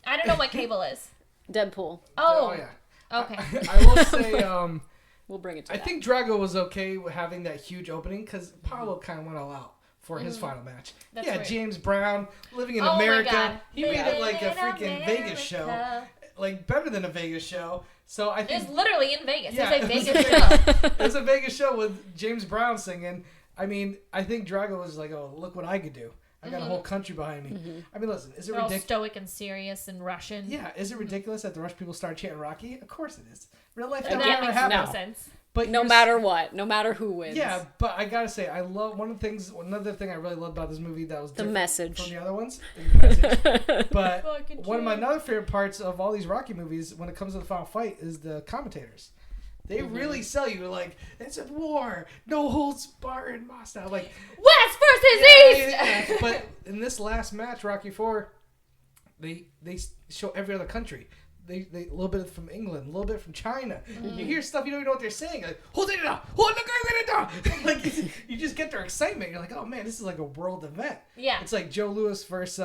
I don't know what Cable is. Deadpool. Oh yeah. Okay. I will say, we'll bring it to I think Drago was okay with having that huge opening because Paulo kind of went all out for his final match. That's right. James Brown living in America. My God. He made it like a freaking Vegas show, like better than a Vegas show. So I think it's literally in Vegas. Yeah, it's a Vegas show. It's a Vegas show with James Brown singing. I mean, I think Drago was like, "Oh, look what I could do! I got a whole country behind me." I mean, listen, is it ridiculous? Stoic and serious and Russian. Yeah, is it ridiculous that the Russian people start chanting Rocky? Of course it is. Real life that never happens. No sense. But no matter what, no matter who wins. Yeah, but I gotta say, I love another thing I really love about this movie that was the message from the other ones. The message. But one of my other favorite parts of all these Rocky movies, when it comes to the final fight, is the commentators. They really sell you like it's a war, no holds barred, style. Like West versus East. Yeah. But in this last match, Rocky IV, they show every other country. They a little bit from England, a little bit from China. You hear stuff you don't even know what they're saying. Like, hold it down, like you just get their excitement. You're like, oh man, this is like a world event. Yeah, it's like Joe Louis versus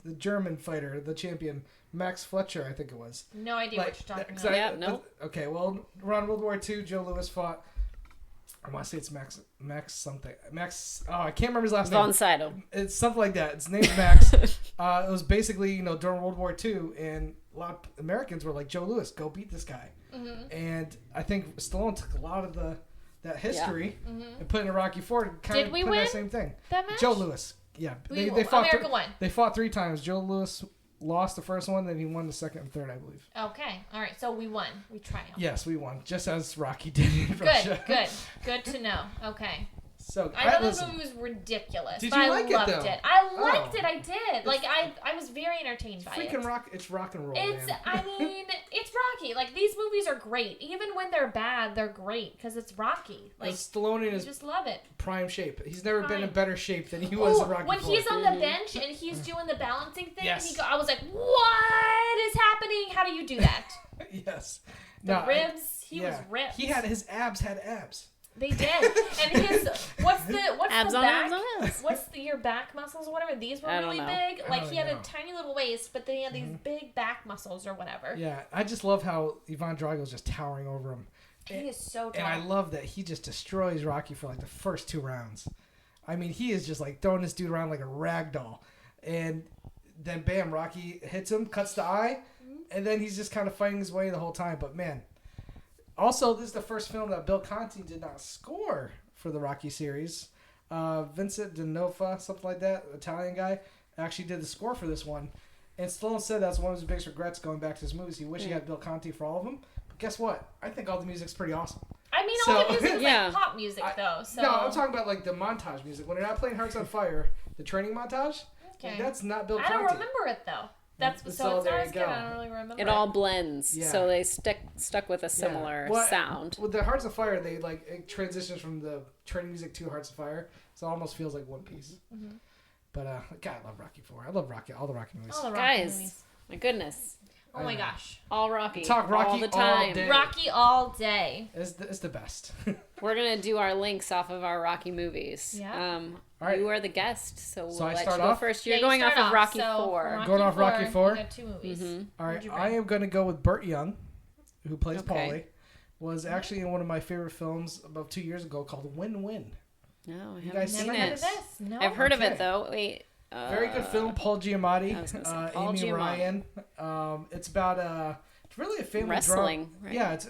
the German fighter, the champion Max Fletcher, I think it was. No idea what you're talking about. No. Okay, well, around World War II, Joe Louis fought. I want to say it's Max something. Max. Oh, I can't remember his last name. Von Sydow. It's something like that. His name's Max. It was basically, during World War II, and a lot of Americans were like, Joe Louis, go beat this guy. And I think Stallone took a lot of that history and put it in Rocky IV to kind of put that same thing. That match? Joe Louis. Yeah. They fought America won. They fought 3 times. Joe Louis lost the first one, then he won the second and third, I believe. Okay. All right. So we won. We triumphed. Yes, we won. Just as Rocky did in Russia. Good to know. Okay. So I know this movie was ridiculous. Did you like it though? I liked it. I did. Like I was very entertained by it. It's rock and roll. It's man. I mean, it's Rocky. Like these movies are great. Even when they're bad, they're great because it's Rocky. Like Stallone in his just love it. Prime shape. He's never been in better shape than he was in Rocky. When he's on the bench and he's doing the balancing thing, and I was like, what is happening? How do you do that? Yes. The ribs. He was ripped. He had his abs had abs. They did, and his what's abs the on back? Abs. What's your back muscles or whatever? These were really big. Like he had a tiny little waist, but then he had these big back muscles or whatever. Yeah, I just love how Ivan Drago's just towering over him. He is so tall. And I love that he just destroys Rocky for like the first 2 rounds. I mean, he is just like throwing this dude around like a rag doll, and then bam, Rocky hits him, cuts the eye, and then he's just kind of fighting his way the whole time. But man. Also, this is the first film that Bill Conti did not score for the Rocky series. Vincent D'Onofrio, something like that, Italian guy, actually did the score for this one. And Stallone said that's one of his biggest regrets going back to his movies. He wished he had Bill Conti for all of them. But guess what? I think all the music's pretty awesome. I mean, all the music is like pop music, though. So. No, I'm talking about like the montage music. When they're not playing Hearts on Fire, the training montage, like, that's not Bill Conti. I don't remember it, though. That's so it's not as good. I don't really remember. It all blends, so they stuck with a similar sound. With the Hearts of Fire, it transitions from the training music to Hearts of Fire, so it almost feels like one piece. But God, I love Rocky IV. I love Rocky, all the Rocky movies. All the Rocky movies. My goodness. Oh my gosh. All Rocky. Talk Rocky all the time. all day. Rocky all day. It's the best. We're going to do our links off of our Rocky movies. Yeah. Right. You are the guest, so we'll let you go first. You're going off of Rocky 4. Going off Rocky 4? You got 2 movies. Mm-hmm. All right, I am going to go with Burt Young, who plays Paulie. Was actually in one of my favorite films about 2 years ago called Win Win. No, I haven't seen it. No. I've heard of it, though. Wait. Very good film. Paul Giamatti, Amy Ryan. It's about it's really a family wrestling, drama. Right? Yeah, it's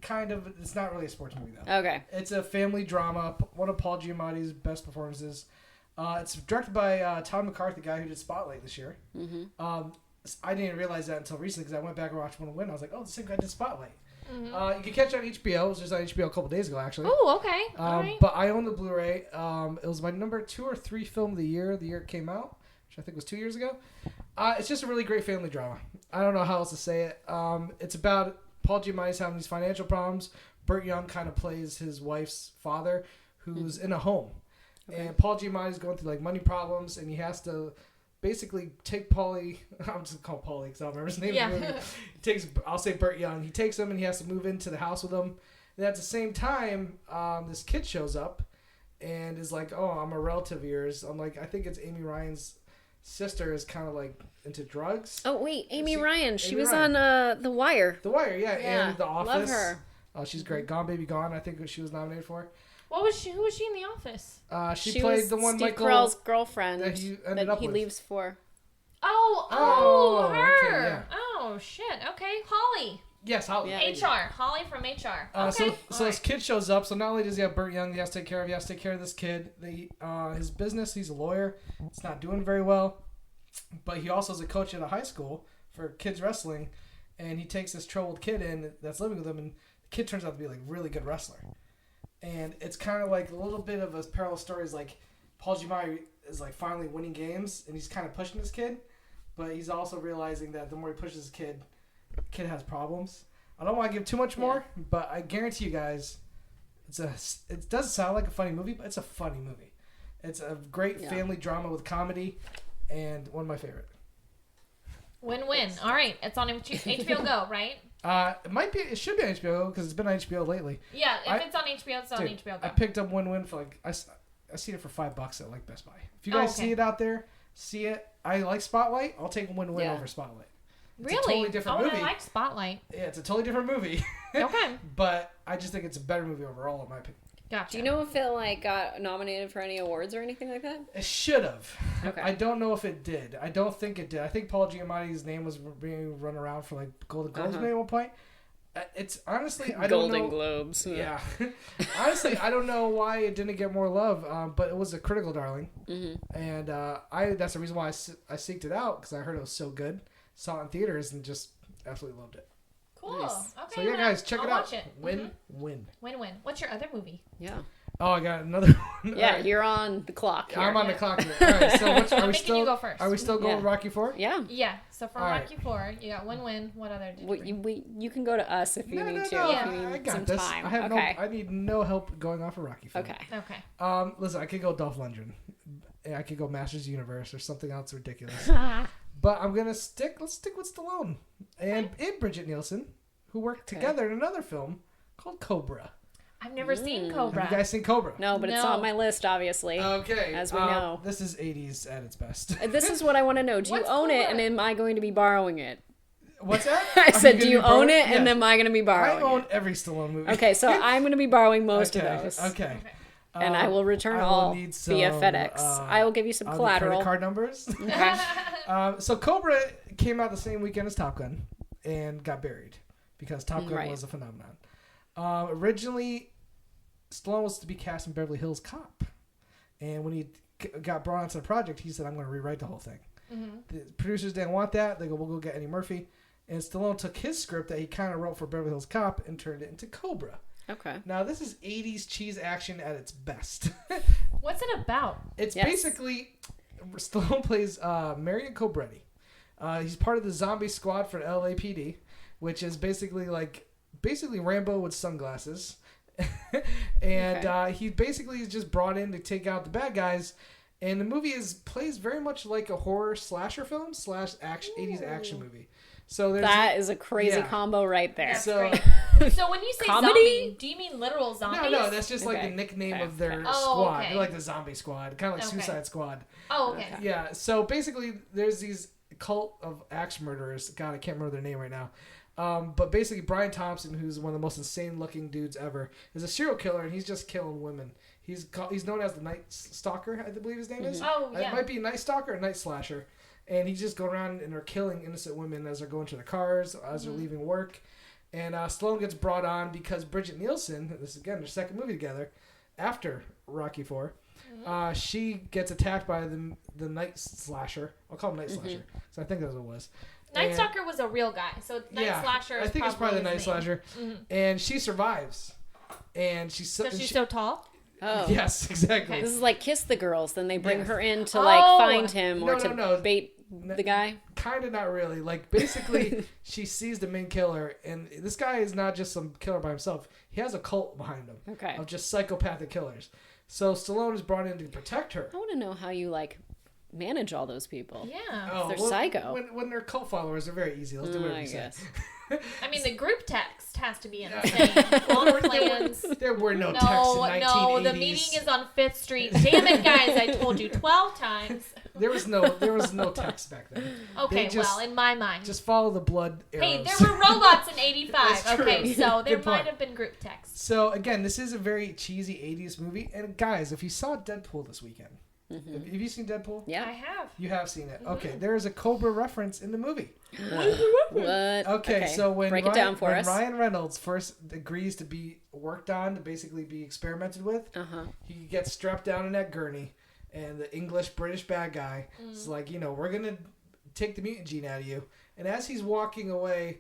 kind of. It's not really a sports movie though. Okay. It's a family drama. One of Paul Giamatti's best performances. It's directed by Tom McCarthy, the guy who did Spotlight this year. Mm-hmm. I didn't realize that until recently because I went back and watched Win Win. I was like, oh, the same guy did Spotlight. Mm-hmm. You can catch it on HBO. It was just on HBO a couple days ago, actually. Oh, okay. All right. But I own the Blu-ray. It was my number 2 or 3 film of the year it came out, which I think was 2 years ago. It's just a really great family drama. I don't know how else to say it. It's about Paul Giamatti's having these financial problems. Burt Young kind of plays his wife's father, who's in a home. Okay. And Paul Giamatti's going through like money problems, and he has to basically take Paulie. I'm just gonna call Paulie because I don't remember his name. Yeah. I'll say Burt Young. He takes him and he has to move into the house with him. And at the same time, this kid shows up and is like, "Oh, I'm a relative of yours." I'm like, I think it's Amy Ryan's sister is kind of like into drugs. Oh wait, Amy Ryan. She was on The Wire. The Wire, yeah, and The Office. Love her. Oh, she's great. Gone Baby Gone. I think she was nominated for. What was she? Who was she in The Office? She played the one Steve Carell's girlfriend that he ended up with. leaves for. Oh, her. Okay, yeah. Oh shit. Okay, Holly. Yes, Holly. Yeah, HR. Holly from HR. Okay. So this kid shows up. So not only does he have Burt Young, he has to take care of. He has to take care of this kid. His business. He's a lawyer. It's not doing very well, but he also is a coach at a high school for kids wrestling, and he takes this troubled kid in that's living with him, and the kid turns out to be like a really good wrestler. And it's kind of like a little bit of a parallel story. Is like Paul Giamatti is like finally winning games, and he's kind of pushing this kid, but he's also realizing that the more he pushes his kid, the kid has problems. I don't want to give too much more, but I guarantee you guys, it doesn't sound like a funny movie, but it's a funny movie. It's a great family drama with comedy, and one of my favorite. Win-win. All right, it's on HBO Go, right? It might be. It should be on HBO because it's been on HBO lately. Yeah, if it's on HBO, it's on HBO Go. I picked up Win-Win for like I seen it for $5 at like Best Buy. If you guys see it out there, see it. I like Spotlight. I'll take Win-Win over Spotlight. It's a totally different movie. I like Spotlight. Yeah, it's a totally different movie. Okay. But I just think it's a better movie overall, in my opinion. Gotcha. Do you know if it got nominated for any awards or anything like that? It should have. Okay. I don't know if it did. I don't think it did. I think Paul Giamatti's name was being run around for like Golden Globes maybe at one point. It's honestly I don't know. Golden Globes. Yeah. Honestly, I don't know why it didn't get more love, but it was a critical darling, and that's the reason why I seeked it out because I heard it was so good. Saw it in theaters and just absolutely loved it. Cool. Nice. Okay. So yeah, guys, check it out. Watch it. Win. Win-win. What's your other movie? Yeah. Oh, I got another one. Yeah, right. you're on the clock. I'm on the clock here. All right, so are we still? You go first. Are we still going with Rocky 4? Yeah. Yeah. So for All Rocky 4, you got Win-win. What other did you can go to us if you need to. Yeah. If you need I got some this. time. I have I need no help going off of Rocky 4. Okay. Listen, I could go Dolph Lundgren. I could go Masters of the Universe or something else ridiculous. But I'm gonna let's stick with Stallone and Bridget Nielsen, who worked together in another film called Cobra. I've never seen Cobra. Have you guys seen Cobra? No, but it's on my list, obviously. Okay. As we know. This is 80s at its best. This is what I want to know. Do you own it, and am I going to be borrowing it? What's that? I said, do you own it, and am I going to be borrowing it? I own every Stallone movie. Okay, so I'm going to be borrowing most of those. Okay. And I will return all via FedEx. I will give you some collateral. Credit card numbers. Okay. So Cobra came out the same weekend as Top Gun and got buried because Top Gun was a phenomenon. Originally, Stallone was to be cast in Beverly Hills Cop. And when he got brought onto the project, he said, I'm going to rewrite the whole thing. Mm-hmm. The producers didn't want that. They go, we'll go get Eddie Murphy. And Stallone took his script that he kind of wrote for Beverly Hills Cop and turned it into Cobra. Okay. Now, this is 80s cheese action at its best. What's it about? It's basically, Stallone plays Marion Cobretti. He's part of the zombie squad for LAPD, which is basically Rambo with sunglasses. And he basically is just brought in to take out the bad guys. And the movie plays very much like a horror slasher film / 80s action movie. So that is a crazy combo right there. That's great. So when you say zombie, do you mean literal zombies? No, that's just like the nickname of their squad. They're like the zombie squad, kind of like Suicide Squad. Oh, okay. Yeah, so basically there's these cult of axe murderers. God, I can't remember their name right now. But basically Brian Thompson, who's one of the most insane looking dudes ever, is a serial killer, and he's just killing women. He's known as the Night Stalker, I believe his name is. Oh, yeah. It might be Night Stalker or Night Slasher. And he's just going around and they're killing innocent women as they're going to their cars, as they're leaving work. And Stallone gets brought on because Bridget Nielsen, this is again their second movie together, after Rocky IV, she gets attacked by the Night Slasher. I'll call him Night Slasher, so I think that's what it was. Night Stalker was a real guy, so Night Slasher is I think it's probably the Night name. Slasher. And she survives. And she's so tall? Oh. Yes, exactly. Okay. This is like Kiss the Girls. Then they bring her in to like find him or to bait the guy. Kind of not really. Like basically, she sees the main killer, and this guy is not just some killer by himself. He has a cult behind him of just psychopathic killers. So Stallone is brought in to protect her. I want to know how you like manage all those people. Yeah, they're psycho. When they're cult followers, they're very easy. Let's do whatever you say. I mean, the group text has to be insane. Long plans. There were no texts in 1980s. No, the meeting is on 5th Street. Damn it, guys! I told you 12 times. There was no text back then. Okay, well, in my mind, just follow the blood arrows. Hey, there were robots in '85. Okay, so there might have been group text. So again, this is a very cheesy '80s movie, and guys, if you saw Deadpool this weekend. Have you seen Deadpool? Yeah, I have. You have seen it. Okay, there is a Cobra reference in the movie. What? Okay, so when break it down for us. Ryan Reynolds first agrees to be worked on, to basically be experimented with, he gets strapped down in that gurney, and the British bad guy is like, we're gonna take the mutant gene out of you. And as he's walking away,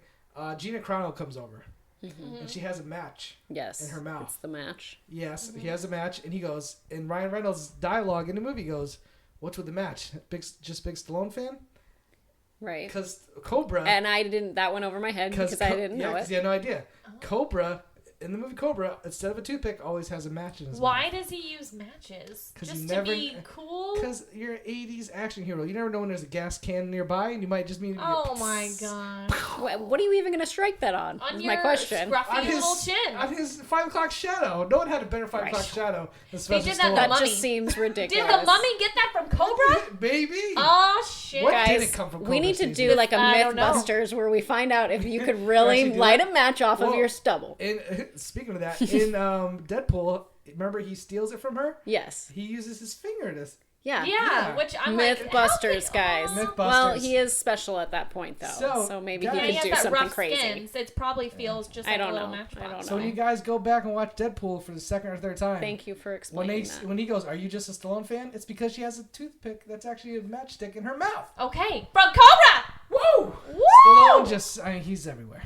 Gina Carano comes over. And she has a match in her mouth. It's the match. Yes, he has a match, and he goes, and Ryan Reynolds' dialogue in the movie goes, "What's with the match? Big Stallone fan?" Right. Because Cobra... And that went over my head because I didn't know it. Yeah, because he had no idea. Cobra... In the movie Cobra, instead of a toothpick, always has a match in his mouth. Why does he use matches? Just to be cool? Because you're an 80s action hero. You never know when there's a gas can nearby, and you might just mean... Oh, my God. What are you even going to strike that on? On is your my question. scruffy little chin. On his 5 o'clock shadow. No one had a better 5 o'clock shadow than They did that. That just seems ridiculous. Did the mummy get that from Cobra? Baby. Oh, shit. What Guys, did it come from Cobra we need to season? do like a Mythbusters where we find out if you could really light a match off of your stubble. Speaking of that, in Deadpool, remember he steals it from her? Yes. He uses his finger to... Yeah, which I'm Mythbusters, guys. Mythbusters. Well, he is special at that point, though. So maybe he could do something crazy. Skin, so it probably feels just like a little matchbox. I don't know. So when you guys go back and watch Deadpool for the second or third time... Thank you for explaining that. When he goes, "Are you just a Stallone fan?" It's because she has a toothpick that's actually a matchstick in her mouth. Okay. From Cobra! Woo! Woo! Stallone he's everywhere.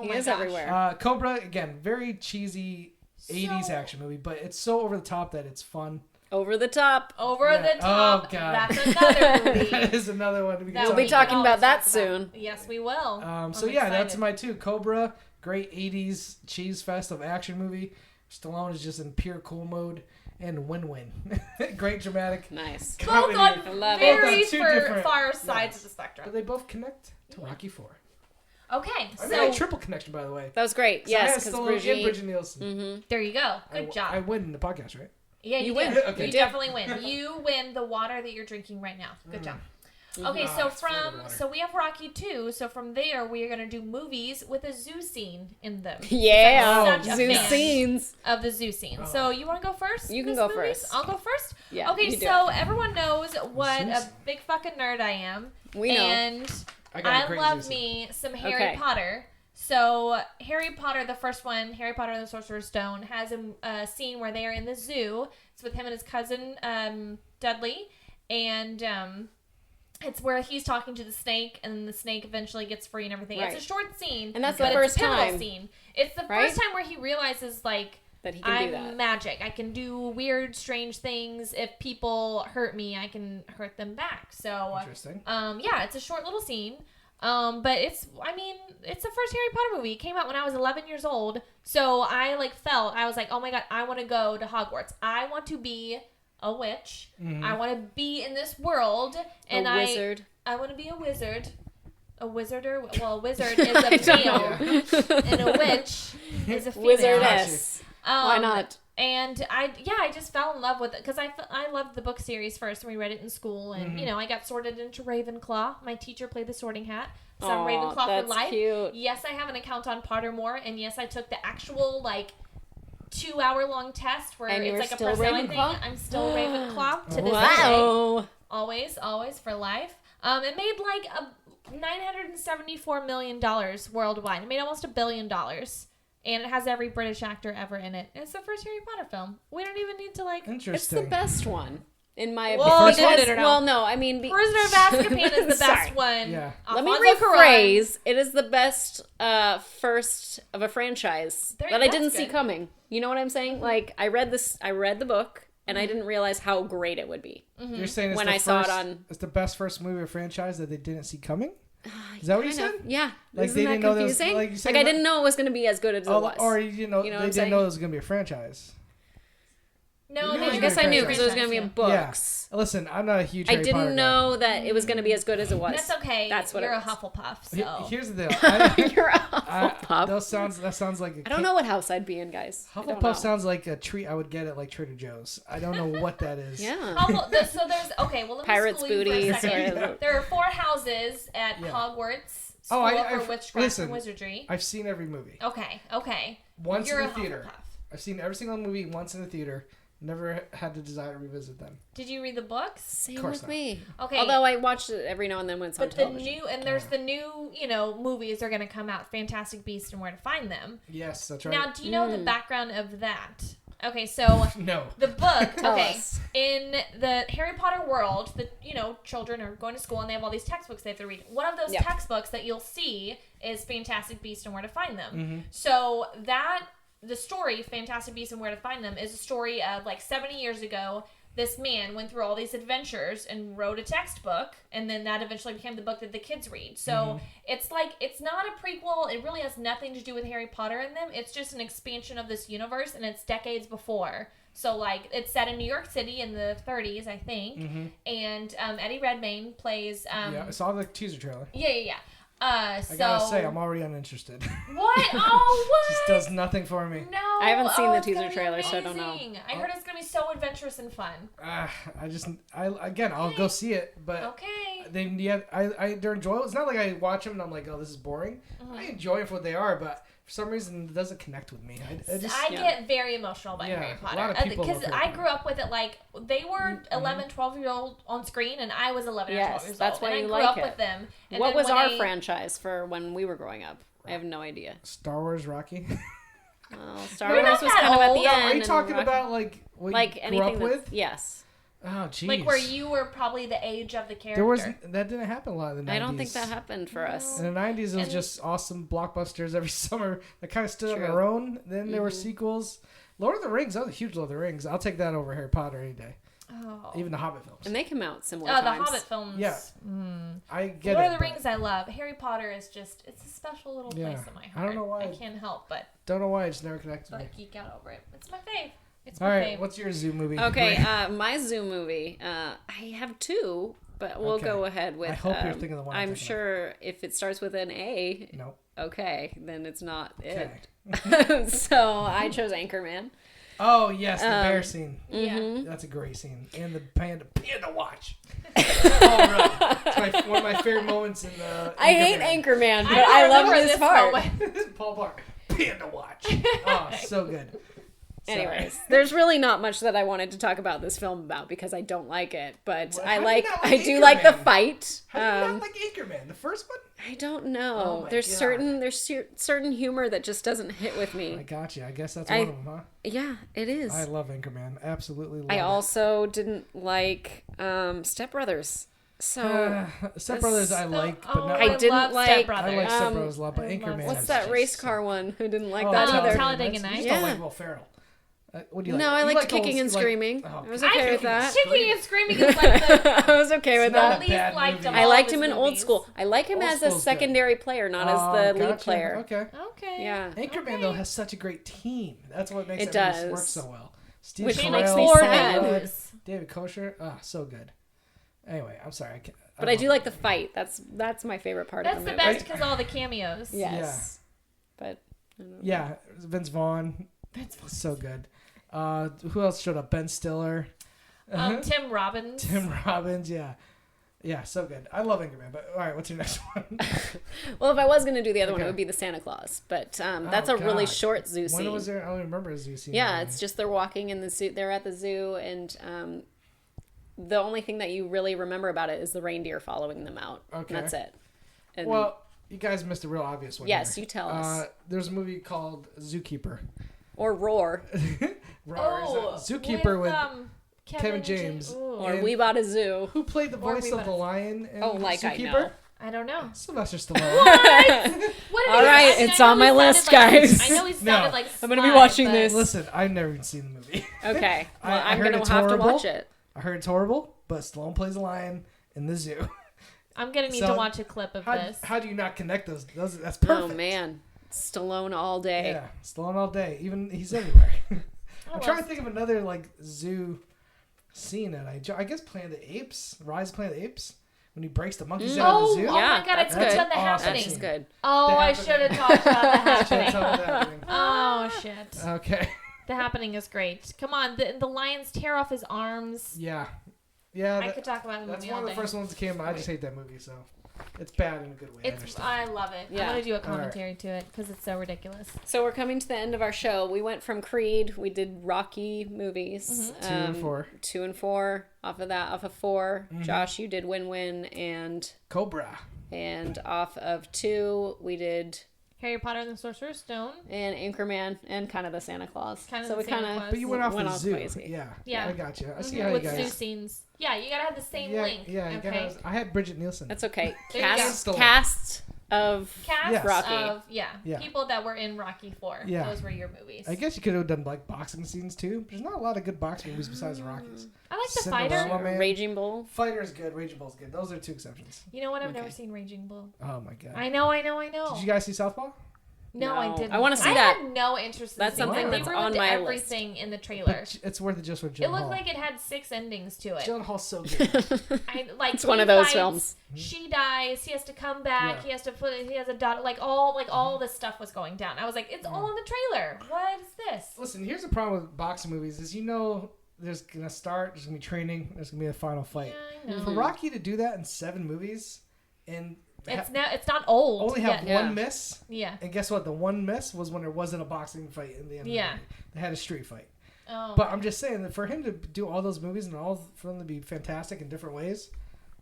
He is everywhere. Cobra, again, very cheesy 80s action movie, but it's so over the top that it's fun. Over the top. The top. Oh, God. That's another movie. That is another one. We'll be talking about that soon. Yes, we will. So yeah, that's my 2. Cobra, great 80s cheese fest of action movie. Stallone is just in pure cool mode. And win-win. Great dramatic. Nice. Both on very far sides of the spectrum. But they both connect to Rocky IV. Okay, I made a triple connection, by the way. That was great. Yes, because Bridget Nielsen. Mm-hmm. There you go. Good job. I win in the podcast, right? Yeah, you win. Okay. You definitely win. You win the water that you're drinking right now. Good job. Okay, so we have Rocky 2. So from there, we are going to do movies with a zoo scene in them. Yeah, zoo scenes. Of the zoo scene. Oh. So you want to go first? You can go first. I'll go first? Yeah. Okay, so everyone knows what a big fucking nerd I am. We know. And I love me some Harry Potter. So Harry Potter, the first one, Harry Potter and the Sorcerer's Stone, has a scene where they are in the zoo. It's with him and his cousin Dudley. And... it's where he's talking to the snake, and the snake eventually gets free and everything. Right. It's a short scene, and that's the first time. Scene. It's the first time where he realizes, like, that he can do that. I'm magic. I can do weird, strange things. If people hurt me, I can hurt them back. So, interesting. Yeah, it's a short little scene. But it's the first Harry Potter movie. It came out when I was 11 years old. So I was like, oh my God, I want to go to Hogwarts. I want to be a witch. I want to be in this world, and a wizard. I want to be a wizard. A wizarder? Well, a wizard is a male, and a witch is a female. Wizardess. Why not? And I just fell in love with it because I loved the book series first, and we read it in school, and I got sorted into Ravenclaw. My teacher played the Sorting Hat, so I'm Ravenclaw for life. Cute. Yes, I have an account on Pottermore, and yes, I took the actual 2-hour-long test where it's like a personality thing. I'm still Ravenclaw to this day. Always for life. It made $974 million worldwide. It made almost $1 billion. And it has every British actor ever in it. And it's the first Harry Potter film. We don't even need to Interesting. It's the best one, in my opinion. Well, no, I mean... Prisoner of Azkaban is the best one. Yeah. Let me rephrase. It is the best first of a franchise that I didn't see coming. You know what I'm saying? I read the book, and I didn't realize how great it would be. You're saying it's when I saw it on... It's the best first movie or franchise that they didn't see coming? Is that what you said? Yeah. They didn't know confusing? I didn't know it was going to be as good as it was. Or they didn't know it was going to be a franchise. No, I guess I knew because it was going to be in books. Yeah. Listen, I'm not a huge Harry Potter guy. know that it was going to be as good as it was. That's okay. That's what you're a Hufflepuff. So here's the deal. You're a Hufflepuff. That sounds like I don't know what house I'd be in, guys. Hufflepuff sounds like a treat I would get at Trader Joe's. I don't know what that is. Yeah. So there's let me Pirates school you booties. for a second. There are 4 houses at Hogwarts. School for Witchcraft and Wizardry. I've seen every movie. Okay. Once in the theater. I've seen every single movie once in the theater. Never had the desire to revisit them. Did you read the books? Same with me. Okay. Although I watched it every now and then when it's on television. There's the new, movies are going to come out. Fantastic Beasts and Where to Find Them. Yes, that's right. Now, do you know the background of that? Okay, so no. The book. Tell us. In the Harry Potter world, children are going to school and they have all these textbooks they have to read. One of those textbooks that you'll see is Fantastic Beasts and Where to Find Them. Mm-hmm. So the story, Fantastic Beasts and Where to Find Them, is a story of 70 years ago. This man went through all these adventures and wrote a textbook, and then that eventually became the book that the kids read. So it's not a prequel. It really has nothing to do with Harry Potter in them. It's just an expansion of this universe, and it's decades before. So it's set in New York City in the 30s, I think. And Eddie Redmayne plays. I saw the teaser trailer. Yeah. I gotta say, I'm already uninterested. What? Oh, what? Just does nothing for me. No. I haven't seen the teaser trailer, so I don't know. I heard it's gonna be so adventurous and fun. I'll go see it, but okay. They're enjoyable. It's not like I watch them and I'm like, oh, this is boring. I enjoy them for what they are, but for some reason, it doesn't connect with me. I get very emotional by Harry Potter. Because I grew up with it they were 11, 12-year-old on screen, and I was 11 or 12 years old. That's why you like it. I grew up with them. And what was our franchise for when we were growing up? I have no idea. Star Wars, Rocky? Well, Star Wars was kind of at the end. Are you talking about what you grew up with? Yes. Oh, jeez. Where you were probably the age of the character. That didn't happen a lot in the 90s. I don't think that happened for us. In the 90s, it was just awesome blockbusters every summer that kind of stood on their own. Then there were sequels. Lord of the Rings, I was a huge Lord of the Rings. I'll take that over Harry Potter any day. Oh. Even the Hobbit films. And they come out similar times. The Hobbit films. Yeah. I get Lord of the Rings I love. Harry Potter is just, it's a special little place in my heart. I don't know why. I can't help but. Don't know why, I just never connected with me. I geek out over it. It's my fave. All right, what's your zoo movie? Okay, my zoo movie. I have 2, but we'll go ahead with. I hope you're thinking of the one. I'm sure if it starts with an A. Nope. Okay, then it's not it. So I chose Anchorman. Oh yes, the bear scene. Yeah, that's a great scene, and the panda watch. All right, it's one of my favorite moments in the. I hate Anchorman, but I love this part. Paul Blart, panda watch. Oh, so good. Anyways, there's really not much that I wanted to talk about this film about because I don't like it, but I do like the fight. How do you not like Anchorman, the first one? I don't know. There's certain humor that just doesn't hit with me. I got you. I guess that's one of them, huh? Yeah, it is. I love Anchorman. Absolutely love it. I also didn't like Step Brothers. So Step Brothers I like, but no. I didn't like Step Brothers. I like Step Brothers a lot, but Anchorman. What's that race car one? Who didn't like that either? Talladega Nights. You don't like Will Ferrell. What do you like? No, I liked Kicking and Screaming. I was okay with that. Kicking and Screaming is like the... I was okay with that. I liked him in Old School. I like him as a secondary player, not as the lead player. Okay. Yeah. Anchorman, though, has such a great team. That's what makes it work so well. Which makes me sad. David Kosher. So good. Anyway, I'm sorry. But I do like the fight. That's my favorite part of the movie. That's the best because all the cameos. Yes. Yeah. But yeah, Vince Vaughn. So good. Who else showed up? Ben Stiller. Tim Robbins. Tim Robbins, yeah. Yeah, so good. I love Anchorman, but all right, what's your next one? Well, if I was going to do the other one, it would be the Santa Claus. But that's a really short zoo scene. When was there? I don't remember a zoo scene. Yeah, it's just they're walking in the zoo. They're at the zoo, and the only thing that you really remember about it is the reindeer following them out. Okay. And that's it. And well, you guys missed a real obvious one. Yes, here. you tell us. There's a movie called Zookeeper. Or Roar. Roar. Zookeeper with Kevin James. Or We Bought a Zoo. Who played the voice of the lion in Zookeeper? I don't know. Sylvester Stallone. What? All right, it's on my list, guys. I know he sounded like I'm going to be watching this. Listen, I've never even seen the movie. Okay. Well, I'm going to have to watch it. I heard it's horrible, but Stallone plays a lion in the zoo. I'm going to need to watch a clip of this. How do you not connect those? That's perfect. Oh, man. Stallone all day. Yeah, Stallone all day. Even he's everywhere. I'm trying to think of another zoo scene that I guess Planet of the Apes, Rise of Planet of the Apes, when he breaks the monkeys out of the zoo. Oh my god, it's good. The Happening. That's good. Oh, I should have talked about The Happening. Oh shit. Okay. The Happening is great. Come on, the lions tear off his arms. Yeah. I could talk about the movie. That's one of the first ones that came out. I just hate that movie, so it's bad in a good way. I love it. Yeah. I want to do a commentary to it because it's so ridiculous. So we're coming to the end of our show. We went from Creed. We did Rocky movies. 2 and 4. 2 and 4. Off of 4. Mm-hmm. Josh, you did Win-Win and Cobra. And off of 2, we did Harry Potter and the Sorcerer's Stone. And Anchorman and kind of the Santa Claus. But you went off the zoo. Crazy. Yeah. I got you. I see how you guys. With zoo scenes. Yeah, you gotta have the same link. Yeah, okay. I had Bridget Nielsen. That's okay. Cast of Rocky. People that were in Rocky 4. Yeah. Those were your movies. I guess you could have done like boxing scenes too. There's not a lot of good boxing movies besides Rockies. I like The Fighter. Raging Bull. Fighter's good. Raging Bull's good. Those are 2 exceptions. You know what? I've never seen Raging Bull. Oh my god. I know. Did you guys see Southpaw? No, I didn't. I want to see that. I had no interest in That's something that's on my everything in the trailer. But it's worth it just for Gyllenhaal. It looked like it had 6 endings to it. Gyllenhaal's so good. It's one of those films. She dies. He has to come back. Yeah. He has a daughter. All this stuff was going down. I was like, it's all in the trailer. What is this? Listen, here's the problem with boxing movies: is there's gonna be training. There's gonna be a final fight. Yeah, I know. For Rocky to do that in 7 movies, and it's not old. Only have one miss. Yeah. And guess what? The one miss was when there wasn't a boxing fight in the end. Yeah. They had a street fight. Oh. But I'm just saying that for him to do all those movies and all for them to be fantastic in different ways,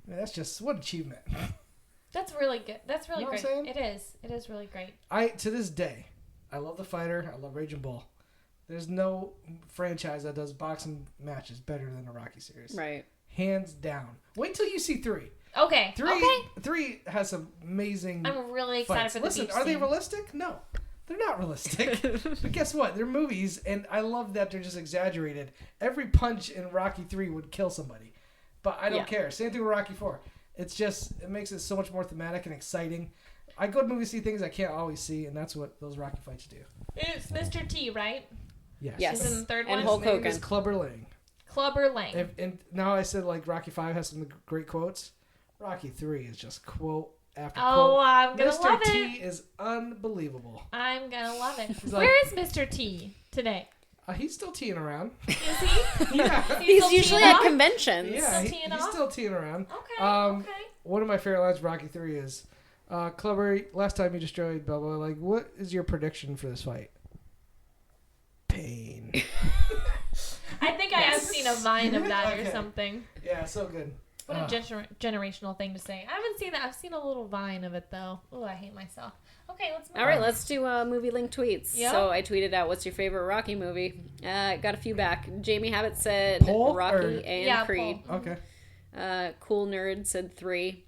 that's just what achievement. That's really good. That's really great. What I'm saying? It is. It is really great. To this day, I love The Fighter. I love Raging Bull. There's no franchise that does boxing matches better than the Rocky series. Right. Hands down. Wait till you see 3. Okay. 3 has some amazing. I'm really excited for the Listen, beach are they scene. realistic? No, they're not realistic. But guess what? They're movies, and I love that they're just exaggerated. Every punch in Rocky 3 would kill somebody, but I don't care. Same thing with Rocky 4. It makes it so much more thematic and exciting. I go to movies see things I can't always see, and that's what those Rocky fights do. It's Mr. T, right? Yes. He's in the third and one. Hulk Hogan. His name is Clubber Lang. Clubber Lang. And now I said like Rocky 5 has some great quotes. Rocky 3 is just quote after quote. Oh, I'm going to love it. Mr. T is unbelievable. I'm going to love it. Where is Mr. T today? He's still teeing around. Is he? Yeah. He's usually at conventions. Yeah, he's still teeing around. Okay. One of my favorite lines of Rocky 3 is, Clubber, last time you destroyed blah, blah, like, what is your prediction for this fight? Pain. I think I have seen a vine of that or something. Yeah, so good. What a generational thing to say. I haven't seen that. I've seen a little vine of it, though. Oh, I hate myself. Okay, let's move on. All right, let's do movie link tweets. Yep. So I tweeted out, what's your favorite Rocky movie? Got a few back. Jamie Habit said Rocky and Creed. Paul. Okay. Cool Nerd said 3.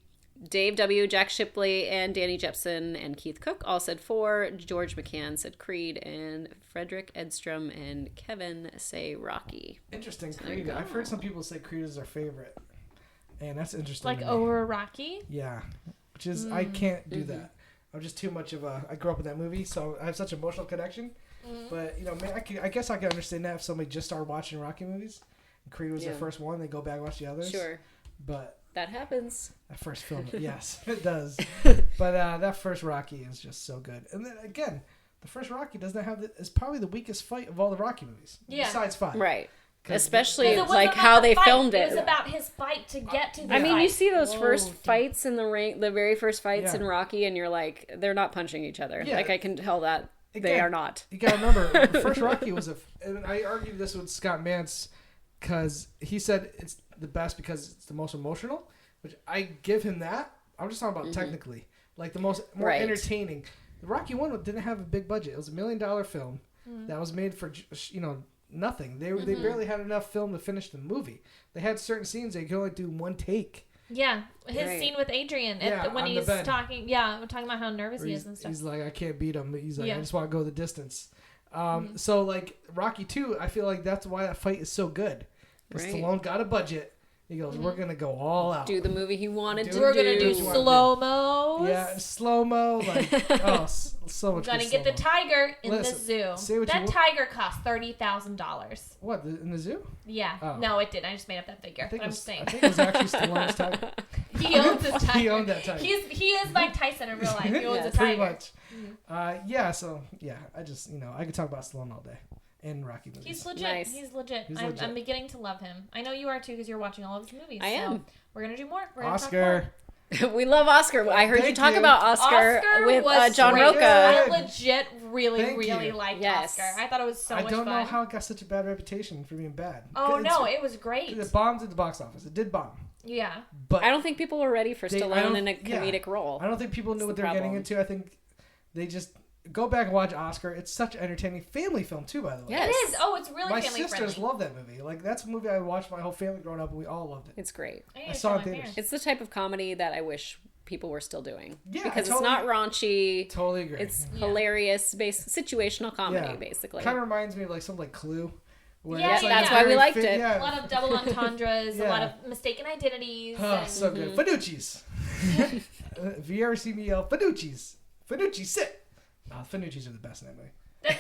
Dave W., Jack Shipley, and Danny Jepson and Keith Cook all said 4. George McCann said Creed, and Frederick Edstrom and Kevin say Rocky. Interesting, Creed. I've heard some people say Creed is their favorite. And that's interesting. Like over Rocky? Yeah. Which is, I can't do that. I'm just too much of I grew up with that movie, so I have such an emotional connection. But, I guess I can understand that if somebody just started watching Rocky movies. And Creed was their first one, they go back and watch the others. Sure. But That happens. That first film, yes, it does. But that first Rocky is just so good. And then again, the first Rocky doesn't have is probably the weakest fight of all the Rocky movies. Yeah. Besides 5. Right. Especially like how they filmed it. It was about his fight to get to the I mean, fight. you see those first fights in the ring, the very first fights in Rocky, and you're like, they're not punching each other. Yeah. Like, I can tell that they are not. You gotta remember, the first Rocky was and I argued this with Scott Mantz, because he said it's the best because it's the most emotional, which I give him that. I'm just talking about technically. Like, the more entertaining. The Rocky 1 didn't have a big budget. It was $1 million film that was made for, nothing. They barely had enough film to finish the movie. They had certain scenes they could only do one take. Yeah, his scene with Adrian when he's talking. Yeah, talking about how nervous he is and stuff. He's like, I can't beat him. He's like, I just want to go the distance. So like Rocky 2, I feel like that's why that fight is so good. Because Stallone got a budget. He goes, we're going to go all out. Do the movie he wanted to do. We're going to do slow-mo. Yeah, slow-mo. Like, so much Going to get the tiger in the zoo. That tiger cost $30,000. What, in the zoo? Yeah. Oh. No, it didn't. I just made up that figure. I'm just saying. I think it was actually Stallone's tiger. He owns the tiger. He owned that tiger. He is Mike Tyson in real life. He owns a tiger. Pretty much. I just, I could talk about Stallone all day. In Rocky movies. He's legit. Nice. He's legit. I'm beginning to love him. I know you are too because you're watching all of his movies. I am. We're going to do more. We're Oscar. We love Oscar. I heard you talk about Oscar with John Roca. I legit really liked Oscar. I thought it was so much fun. I don't know how it got such a bad reputation for being bad. Oh, no. It was great. It bombed at the box office. It did bomb. Yeah. But I don't think people were ready for Stallone in a comedic role. I don't think people knew what they were getting into. I think they just... Go back and watch Oscar. It's such an entertaining family film, too, by the way. Yes. It is. Oh, it's really family friendly. My sisters love that movie. Like, that's a movie I watched my whole family growing up, and we all loved it. It's great. I saw it in theaters. It's the type of comedy that I wish people were still doing. Yeah, because it's not raunchy. Totally agree. It's hilarious, situational comedy, basically. Kind of reminds me of, like, something like Clue. That's why we liked it. Yeah. A lot of double entendres, a lot of mistaken identities. So good. Finucci's. Have you ever seen me yell, Finucci's? Finucci, sit. Finucci's are the best in that movie.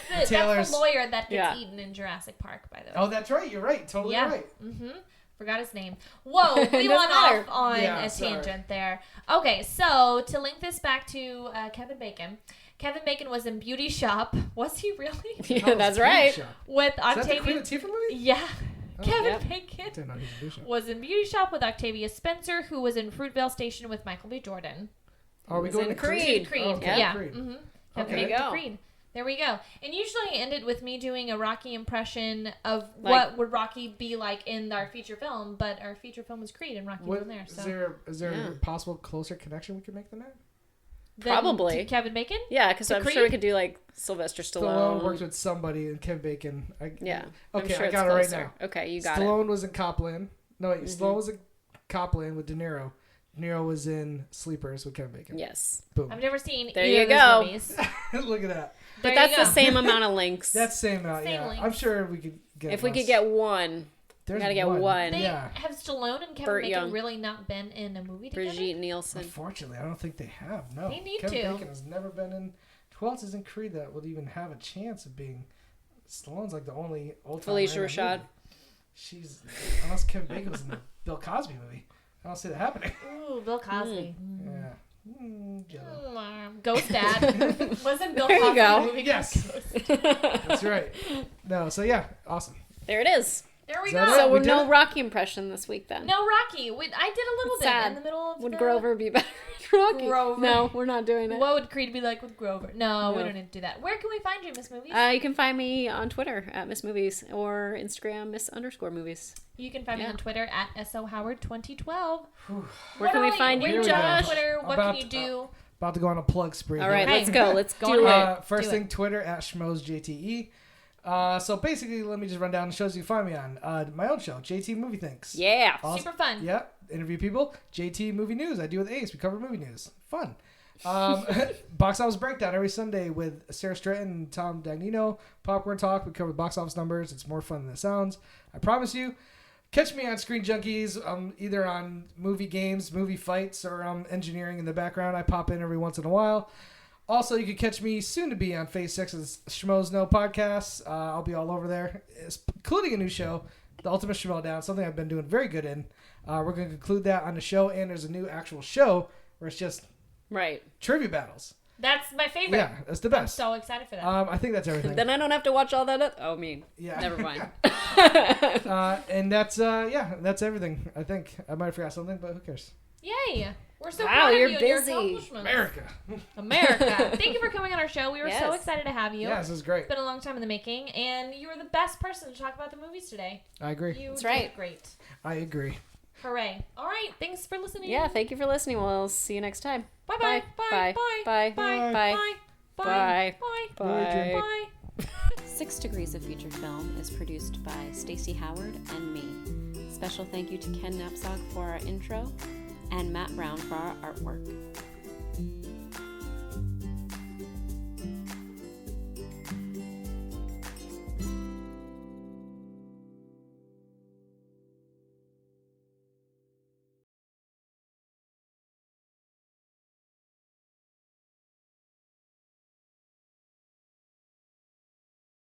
That's the lawyer that gets eaten in Jurassic Park, by the way. Oh, that's right. You're right. Totally right. Mm-hmm. Forgot his name. Whoa, we went off on a tangent there. Okay, so to link this back to Kevin Bacon. Kevin Bacon was in Beauty Shop. Was he really? Yeah, that's right. Is With Octavia. that the Queen Latifah movie? Yeah. Kevin Bacon was in Beauty Shop with Octavia Spencer, who was in Fruitvale Station with Michael B. Jordan. Are we going to Creed? Creed. Okay. Yeah. Creed. Mm-hmm. There you go. Creed. There we go. And usually I ended with me doing a Rocky impression of what would Rocky be like in our feature film, but our feature film was Creed and Rocky wasn't there. So. Is there a possible closer connection we could make than that? Probably. To Kevin Bacon? Yeah, because I'm sure we could do like Sylvester Stallone. Stallone worked with somebody and Kevin Bacon. Yeah. Okay, sure I got it right now. Okay, you got Stallone was in Copland. No, wait, Stallone was in Copland with De Niro. De Niro was in Sleepers with Kevin Bacon. Yes. Boom. I've never seen either of those movies. Look at that. But that's the same amount of links. That's the same amount, links. I'm sure we could get If we could get one. We gotta get one. Have Stallone and Kevin Bacon really not been in a movie together? Brigitte Nielsen. Unfortunately, I don't think they have. No. They need Kevin Bacon has never been in... Who else is in Creed that would even have a chance of being... Stallone's like the only old-timer. Felicia Rashad. She's... Unless Kevin Bacon was in the Bill Cosby movie. I don't see that happening. Ooh, Bill Cosby. Yeah. Ghost Dad. Wasn't Bill Cosby in the movie? Yes. That's right. No, so yeah, awesome. There it is. There we go. So no Rocky impression this week then. No Rocky. I did a little bit in the middle of Would Grover be better than Rocky? Grover. No, we're not doing it. What would Creed be like with Grover? No, we don't need to do that. Where can we find you, Miss Movies? You can find me on Twitter at Miss Movies or Instagram Miss_Movies. You can find me on Twitter at SOHoward2012. Where can we find you, Josh? Twitter, what can you do? About to go on a plug spree. All right, let's go. Let's do it. First thing, Twitter at JTE. So basically, let me just run down the shows you can find me on. My own show, JT Movie Thinks. Yeah. Awesome. Super fun. Yep. Interview people. JT Movie News. I do with Ace. We cover movie news. Fun. Box Office Breakdown every Sunday with Sarah Stratton and Tom Dagnino. Popcorn Talk. We cover box office numbers. It's more fun than it sounds. I promise you. Catch me on Screen Junkies, either on movie games, movie fights, or engineering in the background. I pop in every once in a while. Also, you can catch me soon to be on Phase 6's Schmoes Know podcast. I'll be all over there, including a new show, the ultimate showdown, something I've been doing very good in. We're going to conclude that on the show, and there's a new actual show where it's just trivia battles. That's my favorite. Yeah, that's the best. I'm so excited for that. I think that's everything. Then I don't have to watch all that. Never mind. And that's everything. I think I might have forgot something, but who cares? Yay! We're so proud of you and your accomplishments. America. Thank you for coming on our show. We were so excited to have you. Yeah, this is great. It's been a long time in the making, and you were the best person to talk about the movies today. I agree. That's right. Great. I agree. Hooray. All right. Thanks for listening. Yeah, thank you for listening. We'll see you next time. Bye-bye. Bye. Bye. Bye. Bye. Bye. Bye. Bye. 6 Degrees of Feature Film is produced by Stacey Howard and me. Special thank you to Ken Knapsack for our intro and Matt Brown for our artwork.